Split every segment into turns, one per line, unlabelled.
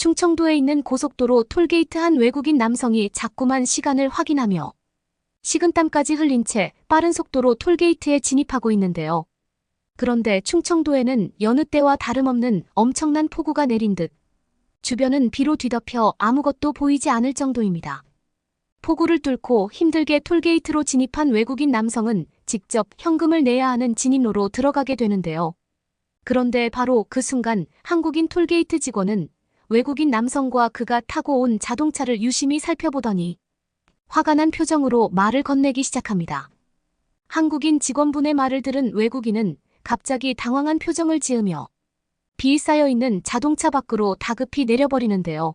충청도에 있는 고속도로 톨게이트 한 외국인 남성이 자꾸만 시간을 확인하며 식은땀까지 흘린 채 빠른 속도로 톨게이트에 진입하고 있는데요. 그런데 충청도에는 여느 때와 다름없는 엄청난 폭우가 내린 듯 주변은 비로 뒤덮여 아무것도 보이지 않을 정도입니다. 폭우를 뚫고 힘들게 톨게이트로 진입한 외국인 남성은 직접 현금을 내야 하는 진입로로 들어가게 되는데요. 그런데 바로 그 순간 한국인 톨게이트 직원은 외국인 남성과 그가 타고 온 자동차를 유심히 살펴보더니 화가 난 표정으로 말을 건네기 시작합니다. 한국인 직원분의 말을 들은 외국인은 갑자기 당황한 표정을 지으며 비 쌓여 있는 자동차 밖으로 다급히 내려버리는데요.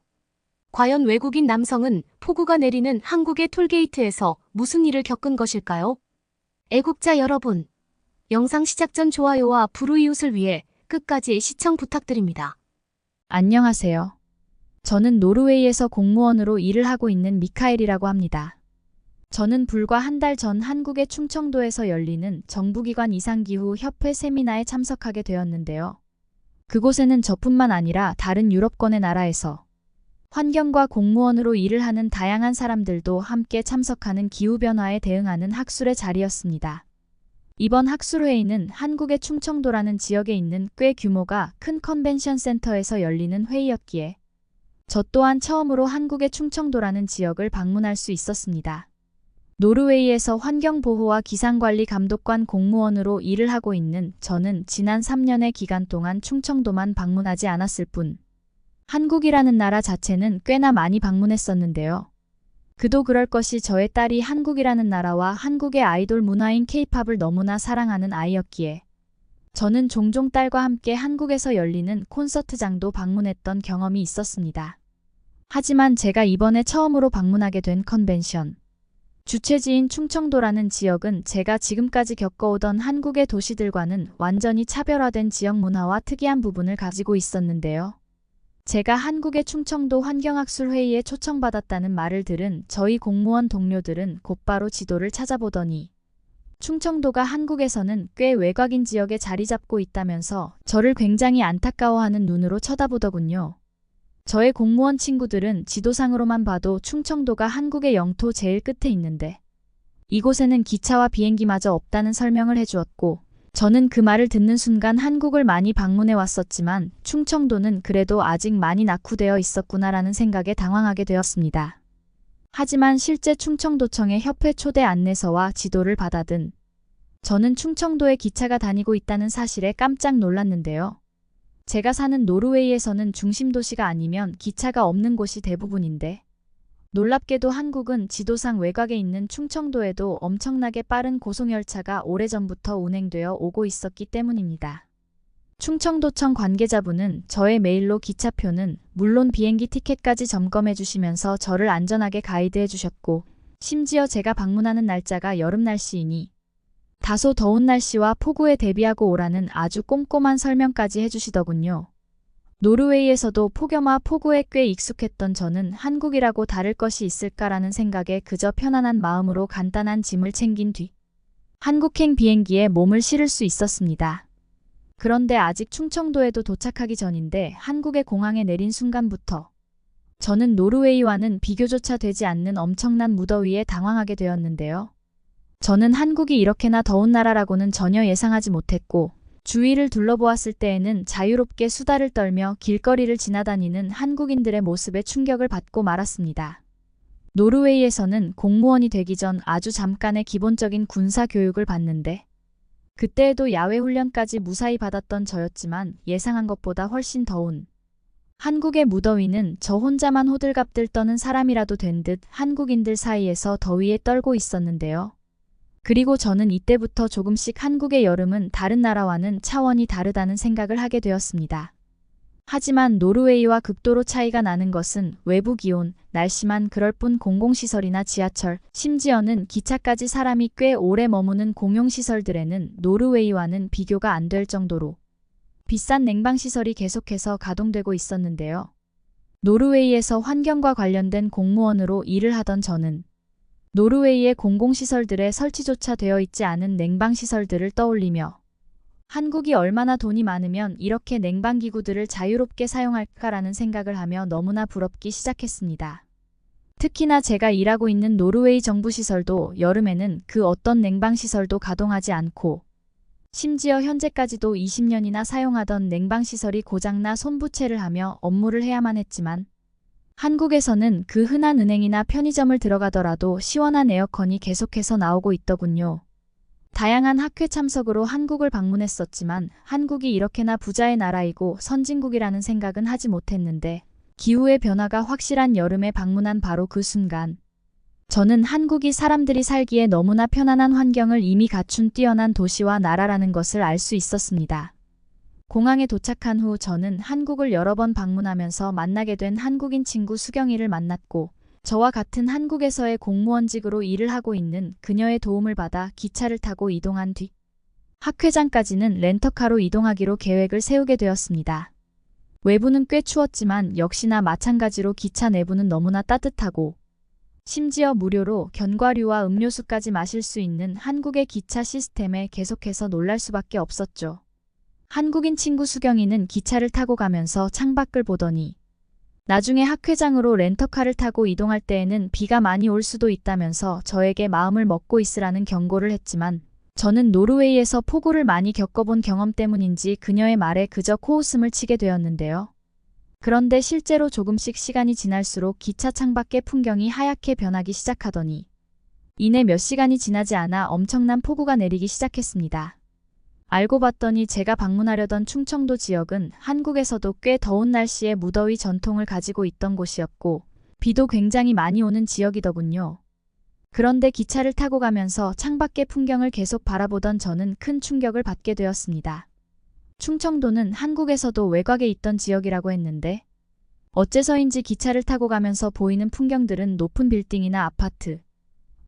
과연 외국인 남성은 폭우가 내리는 한국의 톨게이트에서 무슨 일을 겪은 것일까요? 애국자 여러분, 영상 시작 전 좋아요와 불우이웃을 위해 끝까지 시청 부탁드립니다.
안녕하세요. 저는 노르웨이에서 공무원으로 일을 하고 있는 미카엘이라고 합니다. 저는 불과 한 달 전 한국의 충청도에서 열리는 정부기관 이상기후 협회 세미나에 참석하게 되었는데요. 그곳에는 저뿐만 아니라 다른 유럽권의 나라에서 환경과 공무원으로 일을 하는 다양한 사람들도 함께 참석하는 기후변화에 대응하는 학술의 자리였습니다. 이번 학술회의는 한국의 충청도라는 지역에 있는 꽤 규모가 큰 컨벤션 센터에서 열리는 회의였기에 저 또한 처음으로 한국의 충청도라는 지역을 방문할 수 있었습니다. 노르웨이에서 환경보호와 기상관리 감독관 공무원으로 일을 하고 있는 저는 지난 3년의 기간 동안 충청도만 방문하지 않았을 뿐 한국이라는 나라 자체는 꽤나 많이 방문했었는데요. 그도 그럴 것이 저의 딸이 한국이라는 나라와 한국의 아이돌 문화인 케이팝을 너무나 사랑하는 아이였기에 저는 종종 딸과 함께 한국에서 열리는 콘서트장도 방문했던 경험이 있었습니다. 하지만 제가 이번에 처음으로 방문하게 된 컨벤션 주최지인 충청도라는 지역은 제가 지금까지 겪어오던 한국의 도시들과는 완전히 차별화된 지역 문화와 특이한 부분을 가지고 있었는데요. 제가 한국의 충청도 환경학술회의에 초청받았다는 말을 들은 저희 공무원 동료들은 곧바로 지도를 찾아보더니 충청도가 한국에서는 꽤 외곽인 지역에 자리 잡고 있다면서 저를 굉장히 안타까워하는 눈으로 쳐다보더군요. 저의 공무원 친구들은 지도상으로만 봐도 충청도가 한국의 영토 제일 끝에 있는데 이곳에는 기차와 비행기마저 없다는 설명을 해주었고 저는 그 말을 듣는 순간 한국을 많이 방문해 왔었지만 충청도는 그래도 아직 많이 낙후되어 있었구나라는 생각에 당황하게 되었습니다. 하지만 실제 충청도청의 협회 초대 안내서와 지도를 받아든 저는 충청도에 기차가 다니고 있다는 사실에 깜짝 놀랐는데요. 제가 사는 노르웨이에서는 중심 도시가 아니면 기차가 없는 곳이 대부분인데 놀랍게도 한국은 지도상 외곽에 있는 충청도에도 엄청나게 빠른 고속열차가 오래전부터 운행되어 오고 있었기 때문입니다. 충청도청 관계자분은 저의 메일로 기차표는 물론 비행기 티켓까지 점검해 주시면서 저를 안전하게 가이드해 주셨고 심지어 제가 방문하는 날짜가 여름 날씨이니 다소 더운 날씨와 폭우에 대비하고 오라는 아주 꼼꼼한 설명까지 해주시더군요. 노르웨이에서도 폭염과 폭우에 꽤 익숙했던 저는 한국이라고 다를 것이 있을까라는 생각에 그저 편안한 마음으로 간단한 짐을 챙긴 뒤 한국행 비행기에 몸을 실을 수 있었습니다. 그런데 아직 충청도에도 도착하기 전인데 한국의 공항에 내린 순간부터 저는 노르웨이와는 비교조차 되지 않는 엄청난 무더위에 당황하게 되었는데요. 저는 한국이 이렇게나 더운 나라라고는 전혀 예상하지 못했고 주위를 둘러보았을 때에는 자유롭게 수다를 떨며 길거리를 지나다니는 한국인들의 모습에 충격을 받고 말았습니다. 노르웨이에서는 공무원이 되기 전 아주 잠깐의 기본적인 군사 교육을 받는데 그때에도 야외 훈련까지 무사히 받았던 저였지만 예상한 것보다 훨씬 더운 한국의 무더위는 저 혼자만 호들갑들 떠는 사람이라도 된 듯 한국인들 사이에서 더위에 떨고 있었는데요. 그리고 저는 이때부터 조금씩 한국의 여름은 다른 나라와는 차원이 다르다는 생각을 하게 되었습니다. 하지만 노르웨이와 극도로 차이가 나는 것은 외부 기온, 날씨만 그럴 뿐 공공시설이나 지하철, 심지어는 기차까지 사람이 꽤 오래 머무는 공용시설들에는 노르웨이와는 비교가 안 될 정도로 비싼 냉방시설이 계속해서 가동되고 있었는데요. 노르웨이에서 환경과 관련된 공무원으로 일을 하던 저는 노르웨이의 공공시설들에 설치조차 되어 있지 않은 냉방시설들을 떠올리며 한국이 얼마나 돈이 많으면 이렇게 냉방기구들을 자유롭게 사용할까라는 생각을 하며 너무나 부럽기 시작했습니다. 특히나 제가 일하고 있는 노르웨이 정부시설도 여름에는 그 어떤 냉방시설도 가동하지 않고 심지어 현재까지도 20년이나 사용하던 냉방시설이 고장나 손부채를 하며 업무를 해야만 했지만 한국에서는 그 흔한 은행이나 편의점을 들어가더라도 시원한 에어컨이 계속해서 나오고 있더군요. 다양한 학회 참석으로 한국을 방문했었지만 한국이 이렇게나 부자의 나라이고 선진국이라는 생각은 하지 못했는데 기후의 변화가 확실한 여름에 방문한 바로 그 순간 저는 한국이 사람들이 살기에 너무나 편안한 환경을 이미 갖춘 뛰어난 도시와 나라라는 것을 알 수 있었습니다. 공항에 도착한 후 저는 한국을 여러 번 방문하면서 만나게 된 한국인 친구 수경이를 만났고 저와 같은 한국에서의 공무원직으로 일을 하고 있는 그녀의 도움을 받아 기차를 타고 이동한 뒤 학회장까지는 렌터카로 이동하기로 계획을 세우게 되었습니다. 외부는 꽤 추웠지만 역시나 마찬가지로 기차 내부는 너무나 따뜻하고 심지어 무료로 견과류와 음료수까지 마실 수 있는 한국의 기차 시스템에 계속해서 놀랄 수밖에 없었죠. 한국인 친구 수경이는 기차를 타고 가면서 창밖을 보더니 나중에 학회장으로 렌터카를 타고 이동할 때에는 비가 많이 올 수도 있다면서 저에게 마음을 먹고 있으라는 경고를 했지만 저는 노르웨이에서 폭우를 많이 겪어본 경험 때문인지 그녀의 말에 그저 코웃음을 치게 되었는데요. 그런데 실제로 조금씩 시간이 지날수록 기차 창밖의 풍경이 하얗게 변하기 시작하더니 이내 몇 시간이 지나지 않아 엄청난 폭우가 내리기 시작했습니다. 알고 봤더니 제가 방문하려던 충청도 지역은 한국에서도 꽤 더운 날씨에 무더위 전통을 가지고 있던 곳이었고 비도 굉장히 많이 오는 지역이더군요. 그런데 기차를 타고 가면서 창밖의 풍경을 계속 바라보던 저는 큰 충격을 받게 되었습니다. 충청도는 한국에서도 외곽에 있던 지역이라고 했는데 어째서인지 기차를 타고 가면서 보이는 풍경들은 높은 빌딩이나 아파트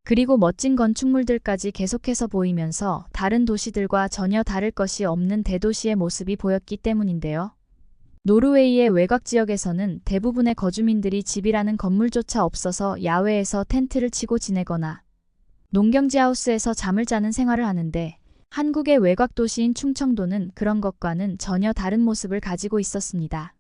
그리고 멋진 건축물들까지 계속해서 보이면서 다른 도시들과 전혀 다를 것이 없는 대도시의 모습이 보였기 때문인데요. 노르웨이의 외곽 지역에서는 대부분의 거주민들이 집이라는 건물조차 없어서 야외에서 텐트를 치고 지내거나 농경지 하우스에서 잠을 자는 생활을 하는데 한국의 외곽 도시인 충청도는 그런 것과는 전혀 다른 모습을 가지고 있었습니다.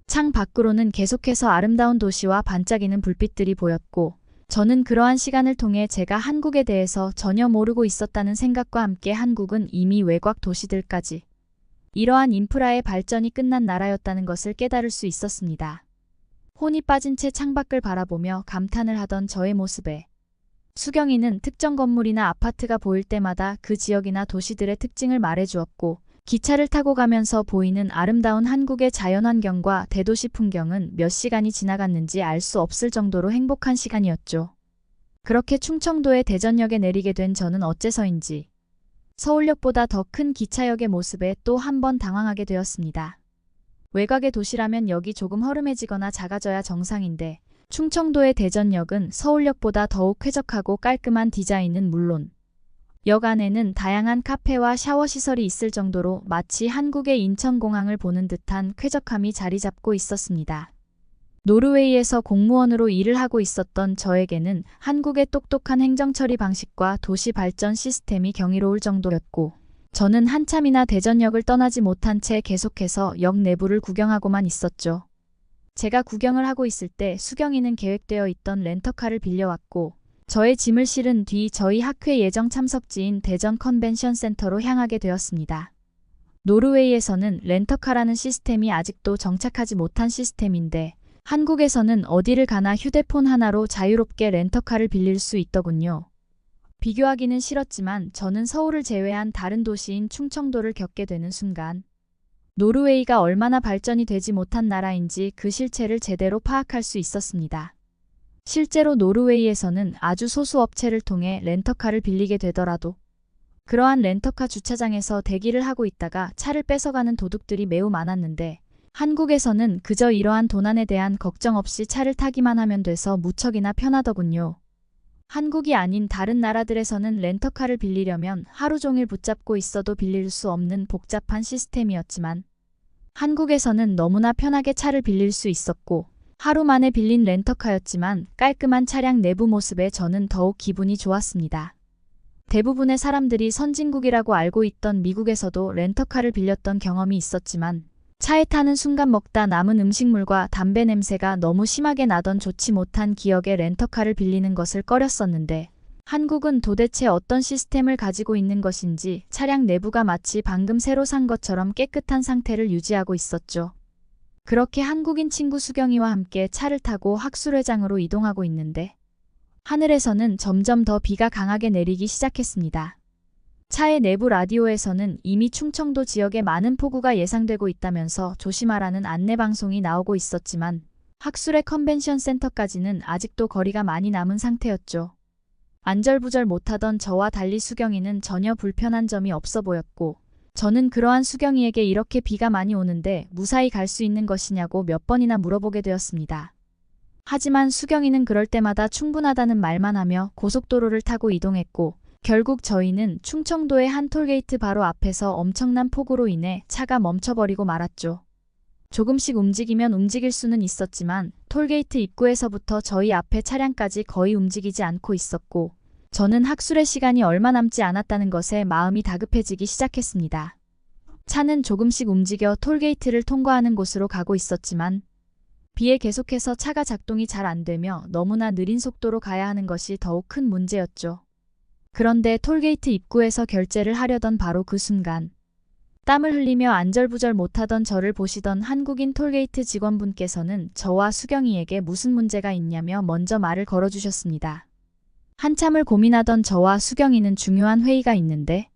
창 밖으로는 계속해서 아름다운 도시와 반짝이는 불빛들이 보였고 저는 그러한 시간을 통해 제가 한국에 대해서 전혀 모르고 있었다는 생각과 함께 한국은 이미 외곽 도시들까지 이러한 인프라의 발전이 끝난 나라였다는 것을 깨달을 수 있었습니다. 혼이 빠진 채 창밖을 바라보며 감탄을 하던 저의 모습에 수경이는 특정 건물이나 아파트가 보일 때마다 그 지역이나 도시들의 특징을 말해주었고 기차를 타고 가면서 보이는 아름다운 한국의 자연환경과 대도시 풍경은 몇 시간이 지나갔는지 알 수 없을 정도로 행복한 시간이었죠. 그렇게 충청도의 대전역에 내리게 된 저는 어째서인지 서울역보다 더 큰 기차역의 모습에 또 한 번 당황하게 되었습니다. 외곽의 도시라면 역이 조금 허름해지거나 작아져야 정상인데 충청도의 대전역은 서울역보다 더욱 쾌적하고 깔끔한 디자인은 물론 역 안에는 다양한 카페와 샤워 시설이 있을 정도로 마치 한국의 인천공항을 보는 듯한 쾌적함이 자리 잡고 있었습니다. 노르웨이에서 공무원으로 일을 하고 있었던 저에게는 한국의 똑똑한 행정처리 방식과 도시 발전 시스템이 경이로울 정도였고 저는 한참이나 대전역을 떠나지 못한 채 계속해서 역 내부를 구경하고만 있었죠. 제가 구경을 하고 있을 때 수경이는 계획되어 있던 렌터카를 빌려왔고 저의 짐을 실은 뒤 저희 학회 예정 참석지인 대전 컨벤션 센터로 향하게 되었습니다. 노르웨이에서는 렌터카라는 시스템이 아직도 정착하지 못한 시스템인데 한국에서는 어디를 가나 휴대폰 하나로 자유롭게 렌터카를 빌릴 수 있더군요. 비교하기는 싫었지만 저는 서울을 제외한 다른 도시인 충청도를 겪게 되는 순간 노르웨이가 얼마나 발전이 되지 못한 나라인지 그 실체를 제대로 파악할 수 있었습니다. 실제로 노르웨이에서는 아주 소수 업체를 통해 렌터카를 빌리게 되더라도 그러한 렌터카 주차장에서 대기를 하고 있다가 차를 뺏어가는 도둑들이 매우 많았는데 한국에서는 그저 이러한 도난에 대한 걱정 없이 차를 타기만 하면 돼서 무척이나 편하더군요. 한국이 아닌 다른 나라들에서는 렌터카를 빌리려면 하루 종일 붙잡고 있어도 빌릴 수 없는 복잡한 시스템이었지만 한국에서는 너무나 편하게 차를 빌릴 수 있었고 하루 만에 빌린 렌터카였지만 깔끔한 차량 내부 모습에 저는 더욱 기분이 좋았습니다. 대부분의 사람들이 선진국이라고 알고 있던 미국에서도 렌터카를 빌렸던 경험이 있었지만 차에 타는 순간 먹다 남은 음식물과 담배 냄새가 너무 심하게 나던 좋지 못한 기억에 렌터카를 빌리는 것을 꺼렸었는데 한국은 도대체 어떤 시스템을 가지고 있는 것인지 차량 내부가 마치 방금 새로 산 것처럼 깨끗한 상태를 유지하고 있었죠. 그렇게 한국인 친구 수경이와 함께 차를 타고 학술회장으로 이동하고 있는데 하늘에서는 점점 더 비가 강하게 내리기 시작했습니다. 차의 내부 라디오에서는 이미 충청도 지역에 많은 폭우가 예상되고 있다면서 조심하라는 안내방송이 나오고 있었지만 학술회 컨벤션 센터까지는 아직도 거리가 많이 남은 상태였죠. 안절부절 못하던 저와 달리 수경이는 전혀 불편한 점이 없어 보였고 저는 그러한 수경이에게 이렇게 비가 많이 오는데 무사히 갈 수 있는 것이냐고 몇 번이나 물어보게 되었습니다. 하지만 수경이는 그럴 때마다 충분하다는 말만 하며 고속도로를 타고 이동했고 결국 저희는 충청도의 한 톨게이트 바로 앞에서 엄청난 폭우로 인해 차가 멈춰버리고 말았죠. 조금씩 움직이면 움직일 수는 있었지만 톨게이트 입구에서부터 저희 앞에 차량까지 거의 움직이지 않고 있었고 저는 학술의 시간이 얼마 남지 않았다는 것에 마음이 다급해지기 시작했습니다. 차는 조금씩 움직여 톨게이트를 통과하는 곳으로 가고 있었지만 비에 계속해서 차가 작동이 잘 안 되며 너무나 느린 속도로 가야 하는 것이 더욱 큰 문제였죠. 그런데 톨게이트 입구에서 결제를 하려던 바로 그 순간 땀을 흘리며 안절부절 못하던 저를 보시던 한국인 톨게이트 직원분께서는 저와 수경이에게 무슨 문제가 있냐며 먼저 말을 걸어주셨습니다. 한참을 고민하던 저와 수경이는 중요한 회의가 있는데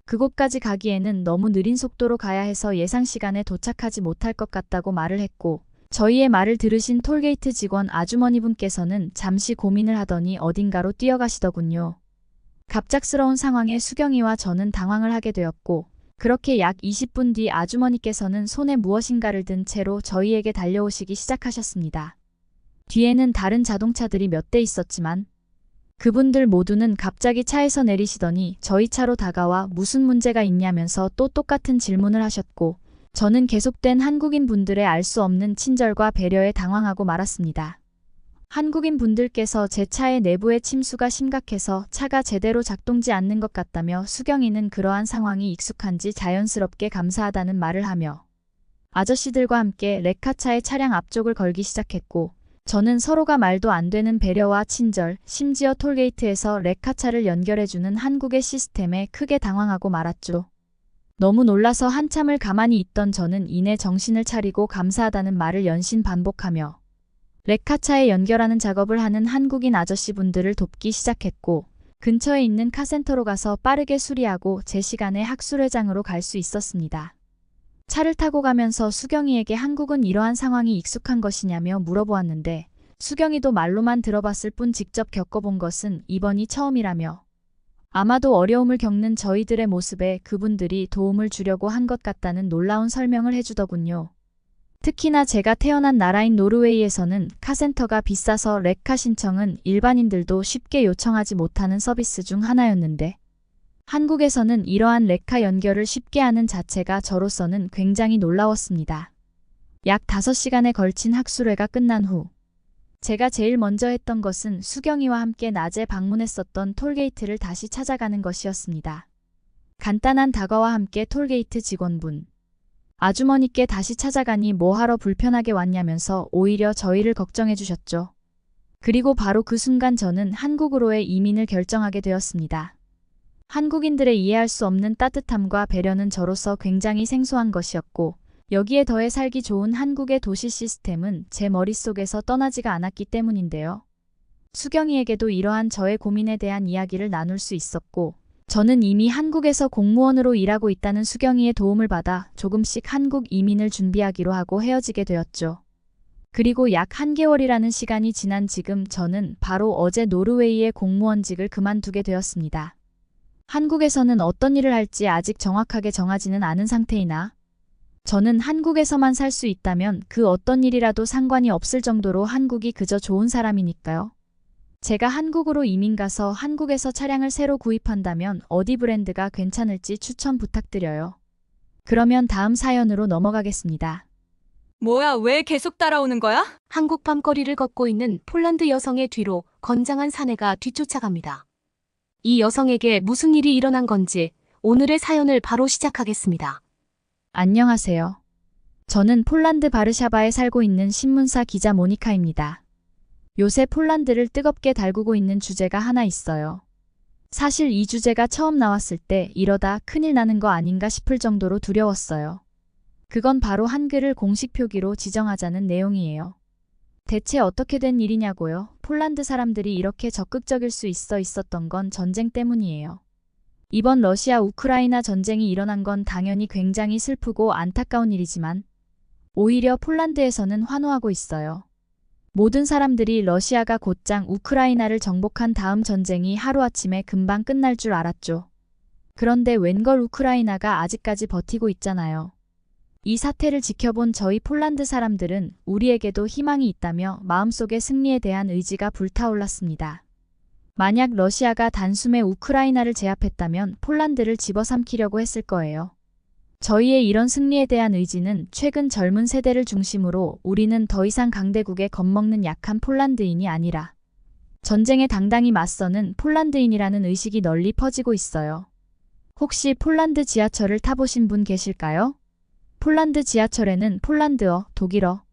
그곳까지 가기에는 너무 느린 속도로 가야 해서 예상 시간에 도착하지 못할 것 같다고 말을 했고 저희의 말을 들으신 톨게이트 직원 아주머니분께서는 잠시 고민을 하더니 어딘가로 뛰어가시더군요. 갑작스러운 상황에 수경이와 저는 당황을 하게 되었고 그렇게 약 20분 뒤 아주머니께서는 손에 무엇인가를 든 채로 저희에게 달려오시기 시작하셨습니다. 뒤에는 다른 자동차들이 몇 대 있었지만 그분들 모두는 갑자기 차에서 내리시더니 저희 차로 다가와 무슨 문제가 있냐면서 또 똑같은 질문을 하셨고 저는 계속된 한국인 분들의 알 수 없는 친절과 배려에 당황하고 말았습니다. 한국인 분들께서 제 차의 내부의 침수가 심각해서 차가 제대로 작동지 않는 것 같다며 수경이는 그러한 상황이 익숙한지 자연스럽게 감사하다는 말을 하며 아저씨들과 함께 레카차의 차량 앞쪽을 걸기 시작했고 저는 서로가 말도 안 되는 배려와 친절, 심지어 톨게이트에서 레카차를 연결해주는 한국의 시스템에 크게 당황하고 말았죠. 너무 놀라서 한참을 가만히 있던 저는 이내 정신을 차리고 감사하다는 말을 연신 반복하며 레카차에 연결하는 작업을 하는 한국인 아저씨분들을 돕기 시작했고 근처에 있는 카센터로 가서 빠르게 수리하고 제 시간에 학술회장으로 갈 수 있었습니다. 차를 타고 가면서 수경이에게 한국은 이러한 상황이 익숙한 것이냐며 물어보았는데 수경이도 말로만 들어봤을 뿐 직접 겪어본 것은 이번이 처음이라며 아마도 어려움을 겪는 저희들의 모습에 그분들이 도움을 주려고 한 것 같다는 놀라운 설명을 해주더군요. 특히나 제가 태어난 나라인 노르웨이에서는 카센터가 비싸서 레카 신청은 일반인들도 쉽게 요청하지 못하는 서비스 중 하나였는데 한국에서는 이러한 레카 연결을 쉽게 하는 자체가 저로서는 굉장히 놀라웠습니다. 약 5시간에 걸친 학술회가 끝난 후 제가 제일 먼저 했던 것은 수경이와 함께 낮에 방문했었던 톨게이트를 다시 찾아가는 것이었습니다. 간단한 다과와 함께 톨게이트 직원분, 아주머니께 다시 찾아가니 뭐하러 불편하게 왔냐면서 오히려 저희를 걱정해 주셨죠. 그리고 바로 그 순간 저는 한국으로의 이민을 결정하게 되었습니다. 한국인들의 이해할 수 없는 따뜻함과 배려는 저로서 굉장히 생소한 것이었고 여기에 더해 살기 좋은 한국의 도시 시스템은 제 머릿속에서 떠나지가 않았기 때문인데요. 수경이에게도 이러한 저의 고민에 대한 이야기를 나눌 수 있었고 저는 이미 한국에서 공무원으로 일하고 있다는 수경이의 도움을 받아 조금씩 한국 이민을 준비하기로 하고 헤어지게 되었죠. 그리고 약 1개월이라는 시간이 지난 지금 저는 바로 어제 노르웨이의 공무원직을 그만두게 되었습니다. 한국에서는 어떤 일을 할지 아직 정확하게 정하지는 않은 상태이나 저는 한국에서만 살 수 있다면 그 어떤 일이라도 상관이 없을 정도로 한국이 그저 좋은 사람이니까요. 제가 한국으로 이민 가서 한국에서 차량을 새로 구입한다면 어디 브랜드가 괜찮을지 추천 부탁드려요. 그러면 다음 사연으로 넘어가겠습니다.
뭐야, 왜 계속 따라오는 거야?
한국 밤거리를 걷고 있는 폴란드 여성의 뒤로 건장한 사내가 뒤쫓아갑니다. 이 여성에게 무슨 일이 일어난 건지 오늘의 사연을 바로 시작하겠습니다.
안녕하세요. 저는 폴란드 바르샤바에 살고 있는 신문사 기자 모니카입니다. 요새 폴란드를 뜨겁게 달구고 있는 주제가 하나 있어요. 사실 이 주제가 처음 나왔을 때 이러다 큰일 나는 거 아닌가 싶을 정도로 두려웠어요. 그건 바로 한글을 공식 표기로 지정하자는 내용이에요. 대체 어떻게 된 일이냐고요? 폴란드 사람들이 이렇게 적극적일 수 있었던 건 전쟁 때문이에요. 이번 러시아 우크라이나 전쟁이 일어난 건 당연히 굉장히 슬프고 안타까운 일이지만 오히려 폴란드에서는 환호하고 있어요. 모든 사람들이 러시아가 곧장 우크라이나를 정복한 다음 전쟁이 하루아침에 금방 끝날 줄 알았죠. 그런데 웬걸 우크라이나가 아직까지 버티고 있잖아요. 이 사태를 지켜본 저희 폴란드 사람들은 우리에게도 희망이 있다며 마음속에 승리에 대한 의지가 불타올랐습니다. 만약 러시아가 단숨에 우크라이나를 제압했다면 폴란드를 집어삼키려고 했을 거예요. 저희의 이런 승리에 대한 의지는 최근 젊은 세대를 중심으로 우리는 더 이상 강대국에 겁먹는 약한 폴란드인이 아니라 전쟁에 당당히 맞서는 폴란드인이라는 의식이 널리 퍼지고 있어요. 혹시 폴란드 지하철을 타보신 분 계실까요? 폴란드 지하철에는 폴란드어, 독일어,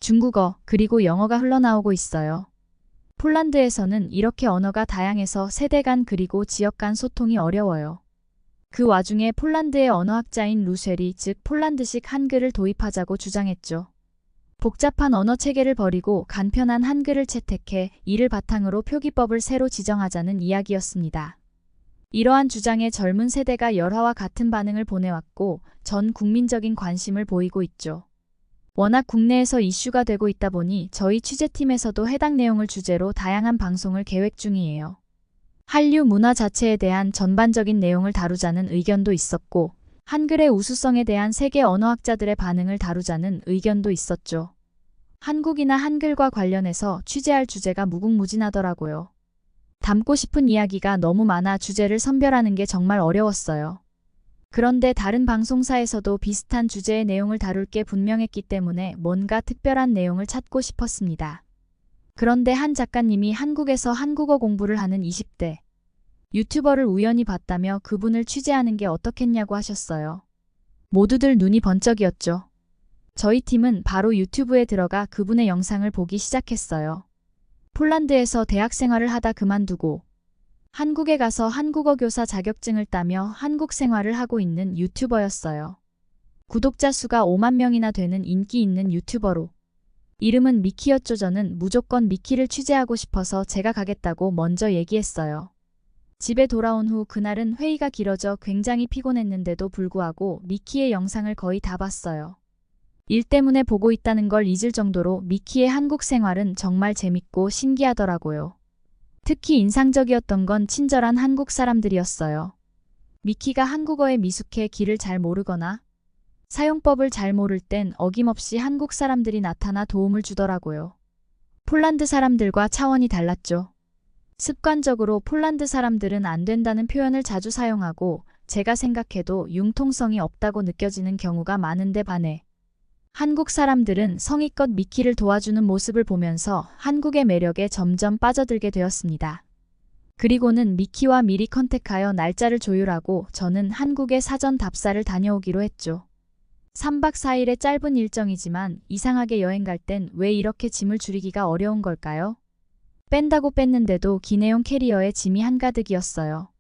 중국어, 그리고 영어가 흘러나오고 있어요. 폴란드에서는 이렇게 언어가 다양해서 세대 간 그리고 지역 간 소통이 어려워요. 그 와중에 폴란드의 언어학자인 루쉘이 즉 폴란드식 한글을 도입하자고 주장했죠. 복잡한 언어 체계를 버리고 간편한 한글을 채택해 이를 바탕으로 표기법을 새로 지정하자는 이야기였습니다. 이러한 주장에 젊은 세대가 열화와 같은 반응을 보내왔고 전 국민적인 관심을 보이고 있죠. 워낙 국내에서 이슈가 되고 있다 보니 저희 취재팀에서도 해당 내용을 주제로 다양한 방송을 계획 중이에요. 한류 문화 자체에 대한 전반적인 내용을 다루자는 의견도 있었고 한글의 우수성에 대한 세계 언어학자들의 반응을 다루자는 의견도 있었죠. 한국이나 한글과 관련해서 취재할 주제가 무궁무진하더라고요. 담고 싶은 이야기가 너무 많아 주제를 선별하는 게 정말 어려웠어요. 그런데 다른 방송사에서도 비슷한 주제의 내용을 다룰 게 분명했기 때문에 뭔가 특별한 내용을 찾고 싶었습니다. 그런데 한 작가님이 한국에서 한국어 공부를 하는 20대 유튜버를 우연히 봤다며 그분을 취재하는 게 어떻겠냐고 하셨어요. 모두들 눈이 번쩍이었죠. 저희 팀은 바로 유튜브에 들어가 그분의 영상을 보기 시작했어요. 폴란드에서 대학 생활을 하다 그만두고 한국에 가서 한국어 교사 자격증을 따며 한국 생활을 하고 있는 유튜버였어요. 구독자 수가 5만 명이나 되는 인기 있는 유튜버로. 이름은 미키였죠. 저는 무조건 미키를 취재하고 싶어서 제가 가겠다고 먼저 얘기했어요. 집에 돌아온 후 그날은 회의가 길어져 굉장히 피곤했는데도 불구하고 미키의 영상을 거의 다 봤어요. 일 때문에 보고 있다는 걸 잊을 정도로 미키의 한국 생활은 정말 재밌고 신기하더라고요. 특히 인상적이었던 건 친절한 한국 사람들이었어요. 미키가 한국어에 미숙해 길을 잘 모르거나 사용법을 잘 모를 땐 어김없이 한국 사람들이 나타나 도움을 주더라고요. 폴란드 사람들과 차원이 달랐죠. 습관적으로 폴란드 사람들은 안 된다는 표현을 자주 사용하고 제가 생각해도 융통성이 없다고 느껴지는 경우가 많은데 반해 한국 사람들은 성의껏 미키를 도와주는 모습을 보면서 한국의 매력에 점점 빠져들게 되었습니다. 그리고는 미키와 미리 컨택하여 날짜를 조율하고 저는 한국에 사전 답사를 다녀오기로 했죠. 3박 4일의 짧은 일정이지만 이상하게 여행 갈 땐 왜 이렇게 짐을 줄이기가 어려운 걸까요? 뺀다고 뺐는데도 기내용 캐리어에 짐이 한가득이었어요.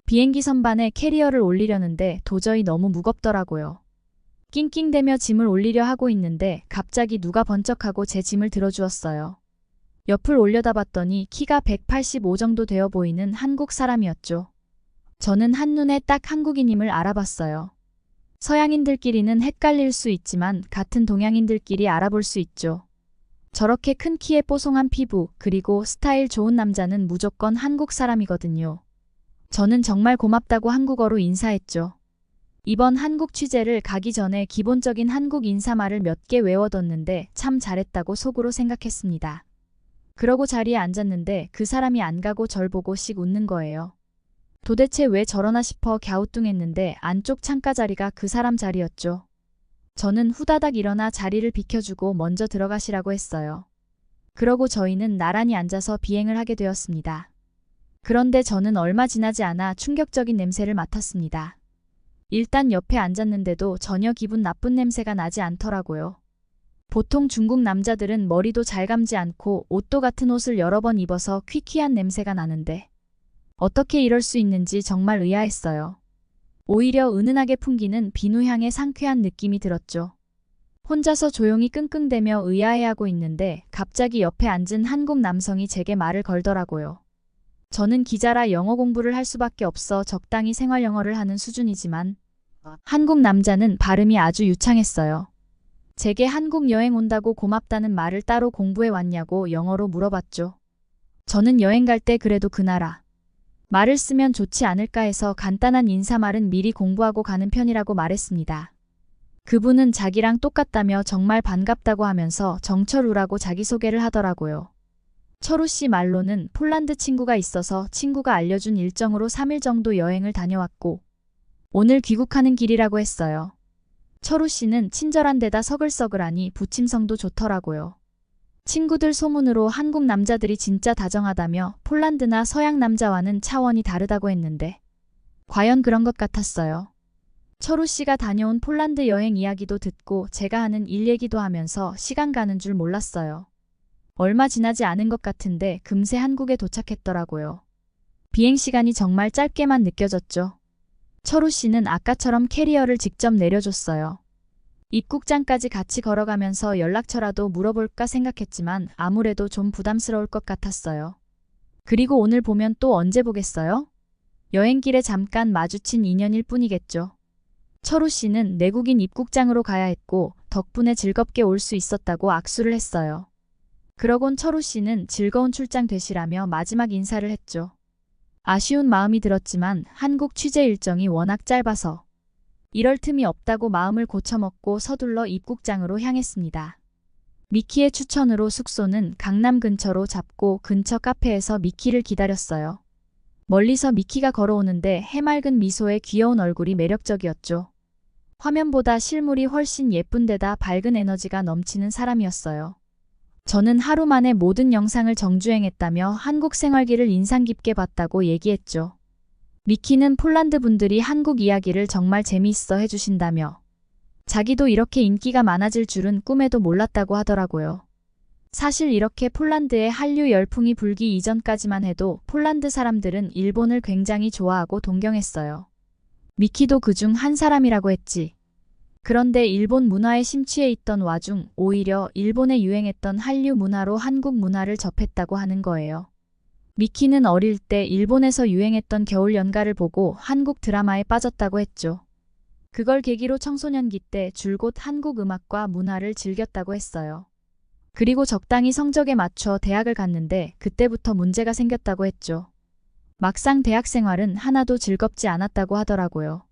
비행기 선반에 캐리어를 올리려는데 도저히 너무 무겁더라고요. 낑낑대며 짐을 올리려 하고 있는데 갑자기 누가 번쩍하고 제 짐을 들어주었어요. 옆을 올려다봤더니 키가 185 정도 되어 보이는 한국 사람이었죠. 저는 한눈에 딱 한국인임을 알아봤어요. 서양인들끼리는 헷갈릴 수 있지만 같은 동양인들끼리 알아볼 수 있죠. 저렇게 큰 키에 뽀송한 피부 그리고 스타일 좋은 남자는 무조건 한국 사람이거든요. 저는 정말 고맙다고 한국어로 인사했죠. 이번 한국 취재를 가기 전에 기본적인 한국 인사말을 몇 개 외워뒀는데 참 잘했다고 속으로 생각했습니다. 그러고 자리에 앉았는데 그 사람이 안 가고 절 보고 씩 웃는 거예요. 도대체 왜 저러나 싶어 갸우뚱했는데 안쪽 창가 자리가 그 사람 자리였죠. 저는 후다닥 일어나 자리를 비켜주고 먼저 들어가시라고 했어요. 그러고 저희는 나란히 앉아서 비행을 하게 되었습니다. 그런데 저는 얼마 지나지 않아 충격적인 냄새를 맡았습니다. 일단 옆에 앉았는데도 전혀 기분 나쁜 냄새가 나지 않더라고요. 보통 중국 남자들은 머리도 잘 감지 않고 옷도 같은 옷을 여러 번 입어서 퀴퀴한 냄새가 나는데 어떻게 이럴 수 있는지 정말 의아했어요. 오히려 은은하게 풍기는 비누향의 상쾌한 느낌이 들었죠. 혼자서 조용히 끙끙대며 의아해하고 있는데 갑자기 옆에 앉은 한국 남성이 제게 말을 걸더라고요. 저는 기자라 영어 공부를 할 수밖에 없어 적당히 생활 영어를 하는 수준이지만 한국 남자는 발음이 아주 유창했어요. 제게 한국 여행 온다고 고맙다는 말을 따로 공부해 왔냐고 영어로 물어봤죠. 저는 여행 갈 때 그래도 그 나라 말을 쓰면 좋지 않을까 해서 간단한 인사말은 미리 공부하고 가는 편이라고 말했습니다. 그분은 자기랑 똑같다며 정말 반갑다고 하면서 정철우라고 자기소개를 하더라고요. 철우 씨 말로는 폴란드 친구가 있어서 친구가 알려준 일정으로 3일 정도 여행을 다녀왔고 오늘 귀국하는 길이라고 했어요. 철우 씨는 친절한 데다 서글서글하니 부침성도 좋더라고요. 친구들 소문으로 한국 남자들이 진짜 다정하다며 폴란드나 서양 남자와는 차원이 다르다고 했는데 과연 그런 것 같았어요. 철우 씨가 다녀온 폴란드 여행 이야기도 듣고 제가 하는 일 얘기도 하면서 시간 가는 줄 몰랐어요. 얼마 지나지 않은 것 같은데 금세 한국에 도착했더라고요. 비행시간이 정말 짧게만 느껴졌죠. 철우 씨는 아까처럼 캐리어를 직접 내려줬어요. 입국장까지 같이 걸어가면서 연락처라도 물어볼까 생각했지만 아무래도 좀 부담스러울 것 같았어요. 그리고 오늘 보면 또 언제 보겠어요? 여행길에 잠깐 마주친 인연일 뿐이겠죠. 철우 씨는 내국인 입국장으로 가야 했고 덕분에 즐겁게 올 수 있었다고 악수를 했어요. 그러곤 철우 씨는 즐거운 출장 되시라며 마지막 인사를 했죠. 아쉬운 마음이 들었지만 한국 취재 일정이 워낙 짧아서 이럴 틈이 없다고 마음을 고쳐먹고 서둘러 입국장으로 향했습니다. 미키의 추천으로 숙소는 강남 근처로 잡고 근처 카페에서 미키를 기다렸어요. 멀리서 미키가 걸어오는데 해맑은 미소에 귀여운 얼굴이 매력적이었죠. 화면보다 실물이 훨씬 예쁜 데다 밝은 에너지가 넘치는 사람이었어요. 저는 하루 만에 모든 영상을 정주행했다며 한국 생활기를 인상 깊게 봤다고 얘기했죠. 미키는 폴란드 분들이 한국 이야기를 정말 재미있어 해주신다며 자기도 이렇게 인기가 많아질 줄은 꿈에도 몰랐다고 하더라고요. 사실 이렇게 폴란드에 한류 열풍이 불기 이전까지만 해도 폴란드 사람들은 일본을 굉장히 좋아하고 동경했어요. 미키도 그중 한 사람이라고 했지. 그런데 일본 문화에 심취해 있던 와중 오히려 일본에 유행했던 한류 문화로 한국 문화를 접했다고 하는 거예요. 미키는 어릴 때 일본에서 유행했던 겨울 연가를 보고 한국 드라마에 빠졌다고 했죠. 그걸 계기로 청소년기 때 줄곧 한국 음악과 문화를 즐겼다고 했어요. 그리고 적당히 성적에 맞춰 대학을 갔는데 그때부터 문제가 생겼다고 했죠. 막상 대학 생활은 하나도 즐겁지 않았다고 하더라고요.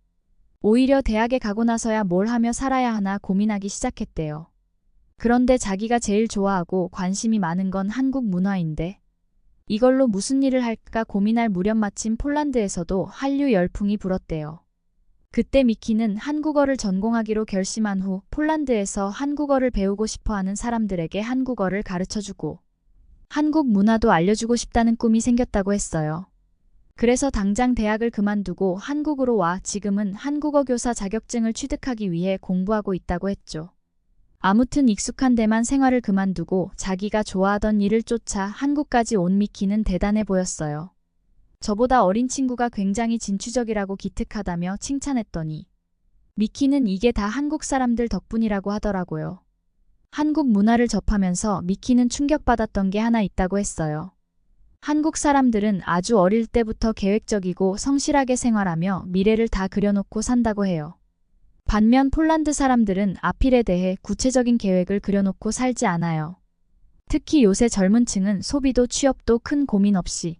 오히려 대학에 가고 나서야 뭘 하며 살아야 하나 고민하기 시작했대요. 그런데 자기가 제일 좋아하고 관심이 많은 건 한국 문화인데 이걸로 무슨 일을 할까 고민할 무렵 마침 폴란드에서도 한류 열풍이 불었대요. 그때 미키는 한국어를 전공하기로 결심한 후 폴란드에서 한국어를 배우고 싶어하는 사람들에게 한국어를 가르쳐주고 한국 문화도 알려주고 싶다는 꿈이 생겼다고 했어요. 그래서 당장 대학을 그만두고 한국으로 와 지금은 한국어 교사 자격증을 취득하기 위해 공부하고 있다고 했죠. 아무튼 익숙한 데만 생활을 그만두고 자기가 좋아하던 일을 쫓아 한국까지 온 미키는 대단해 보였어요. 저보다 어린 친구가 굉장히 진취적이라고 기특하다며 칭찬했더니 미키는 이게 다 한국 사람들 덕분이라고 하더라고요. 한국 문화를 접하면서 미키는 충격받았던 게 하나 있다고 했어요. 한국 사람들은 아주 어릴 때부터 계획적이고 성실하게 생활하며 미래를 다 그려놓고 산다고 해요. 반면 폴란드 사람들은 앞일에 대해 구체적인 계획을 그려놓고 살지 않아요. 특히 요새 젊은 층은 소비도 취업도 큰 고민 없이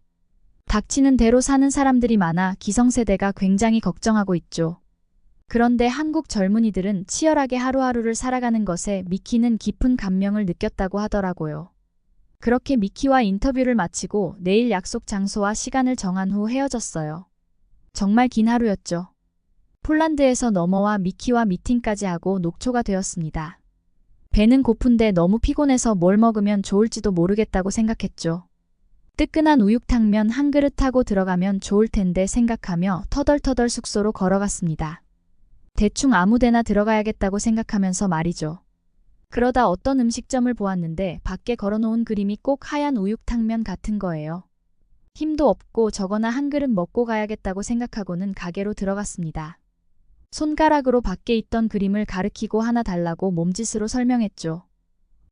닥치는 대로 사는 사람들이 많아 기성세대가 굉장히 걱정하고 있죠. 그런데 한국 젊은이들은 치열하게 하루하루를 살아가는 것에 미키는 깊은 감명을 느꼈다고 하더라고요. 그렇게 미키와 인터뷰를 마치고 내일 약속 장소와 시간을 정한 후 헤어졌어요. 정말 긴 하루였죠. 폴란드에서 넘어와 미키와 미팅까지 하고 녹초가 되었습니다. 배는 고픈데 너무 피곤해서 뭘 먹으면 좋을지도 모르겠다고 생각했죠. 뜨끈한 우육탕면 한 그릇 하고 들어가면 좋을 텐데 생각하며 터덜터덜 숙소로 걸어갔습니다. 대충 아무데나 들어가야겠다고 생각하면서 말이죠. 그러다 어떤 음식점을 보았는데 밖에 걸어놓은 그림이 꼭 하얀 우육탕면 같은 거예요. 힘도 없고 저거나 한 그릇 먹고 가야겠다고 생각하고는 가게로 들어갔습니다. 손가락으로 밖에 있던 그림을 가리키고 하나 달라고 몸짓으로 설명했죠.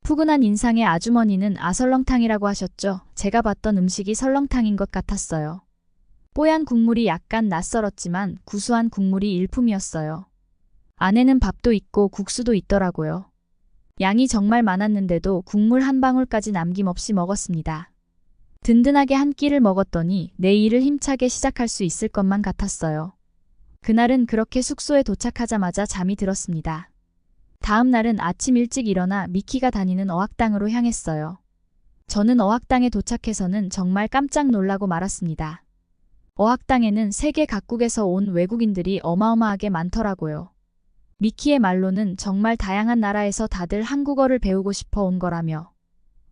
푸근한 인상의 아주머니는 아설렁탕이라고 하셨죠. 제가 봤던 음식이 설렁탕인 것 같았어요. 뽀얀 국물이 약간 낯설었지만 구수한 국물이 일품이었어요. 안에는 밥도 있고 국수도 있더라고요. 양이 정말 많았는데도 국물 한 방울까지 남김없이 먹었습니다. 든든하게 한 끼를 먹었더니 내 일을 힘차게 시작할 수 있을 것만 같았어요. 그날은 그렇게 숙소에 도착하자마자 잠이 들었습니다. 다음 날은 아침 일찍 일어나 미키가 다니는 어학당으로 향했어요. 저는 어학당에 도착해서는 정말 깜짝 놀라고 말았습니다. 어학당에는 세계 각국에서 온 외국인들이 어마어마하게 많더라고요. 미키의 말로는 정말 다양한 나라에서 다들 한국어를 배우고 싶어 온 거라며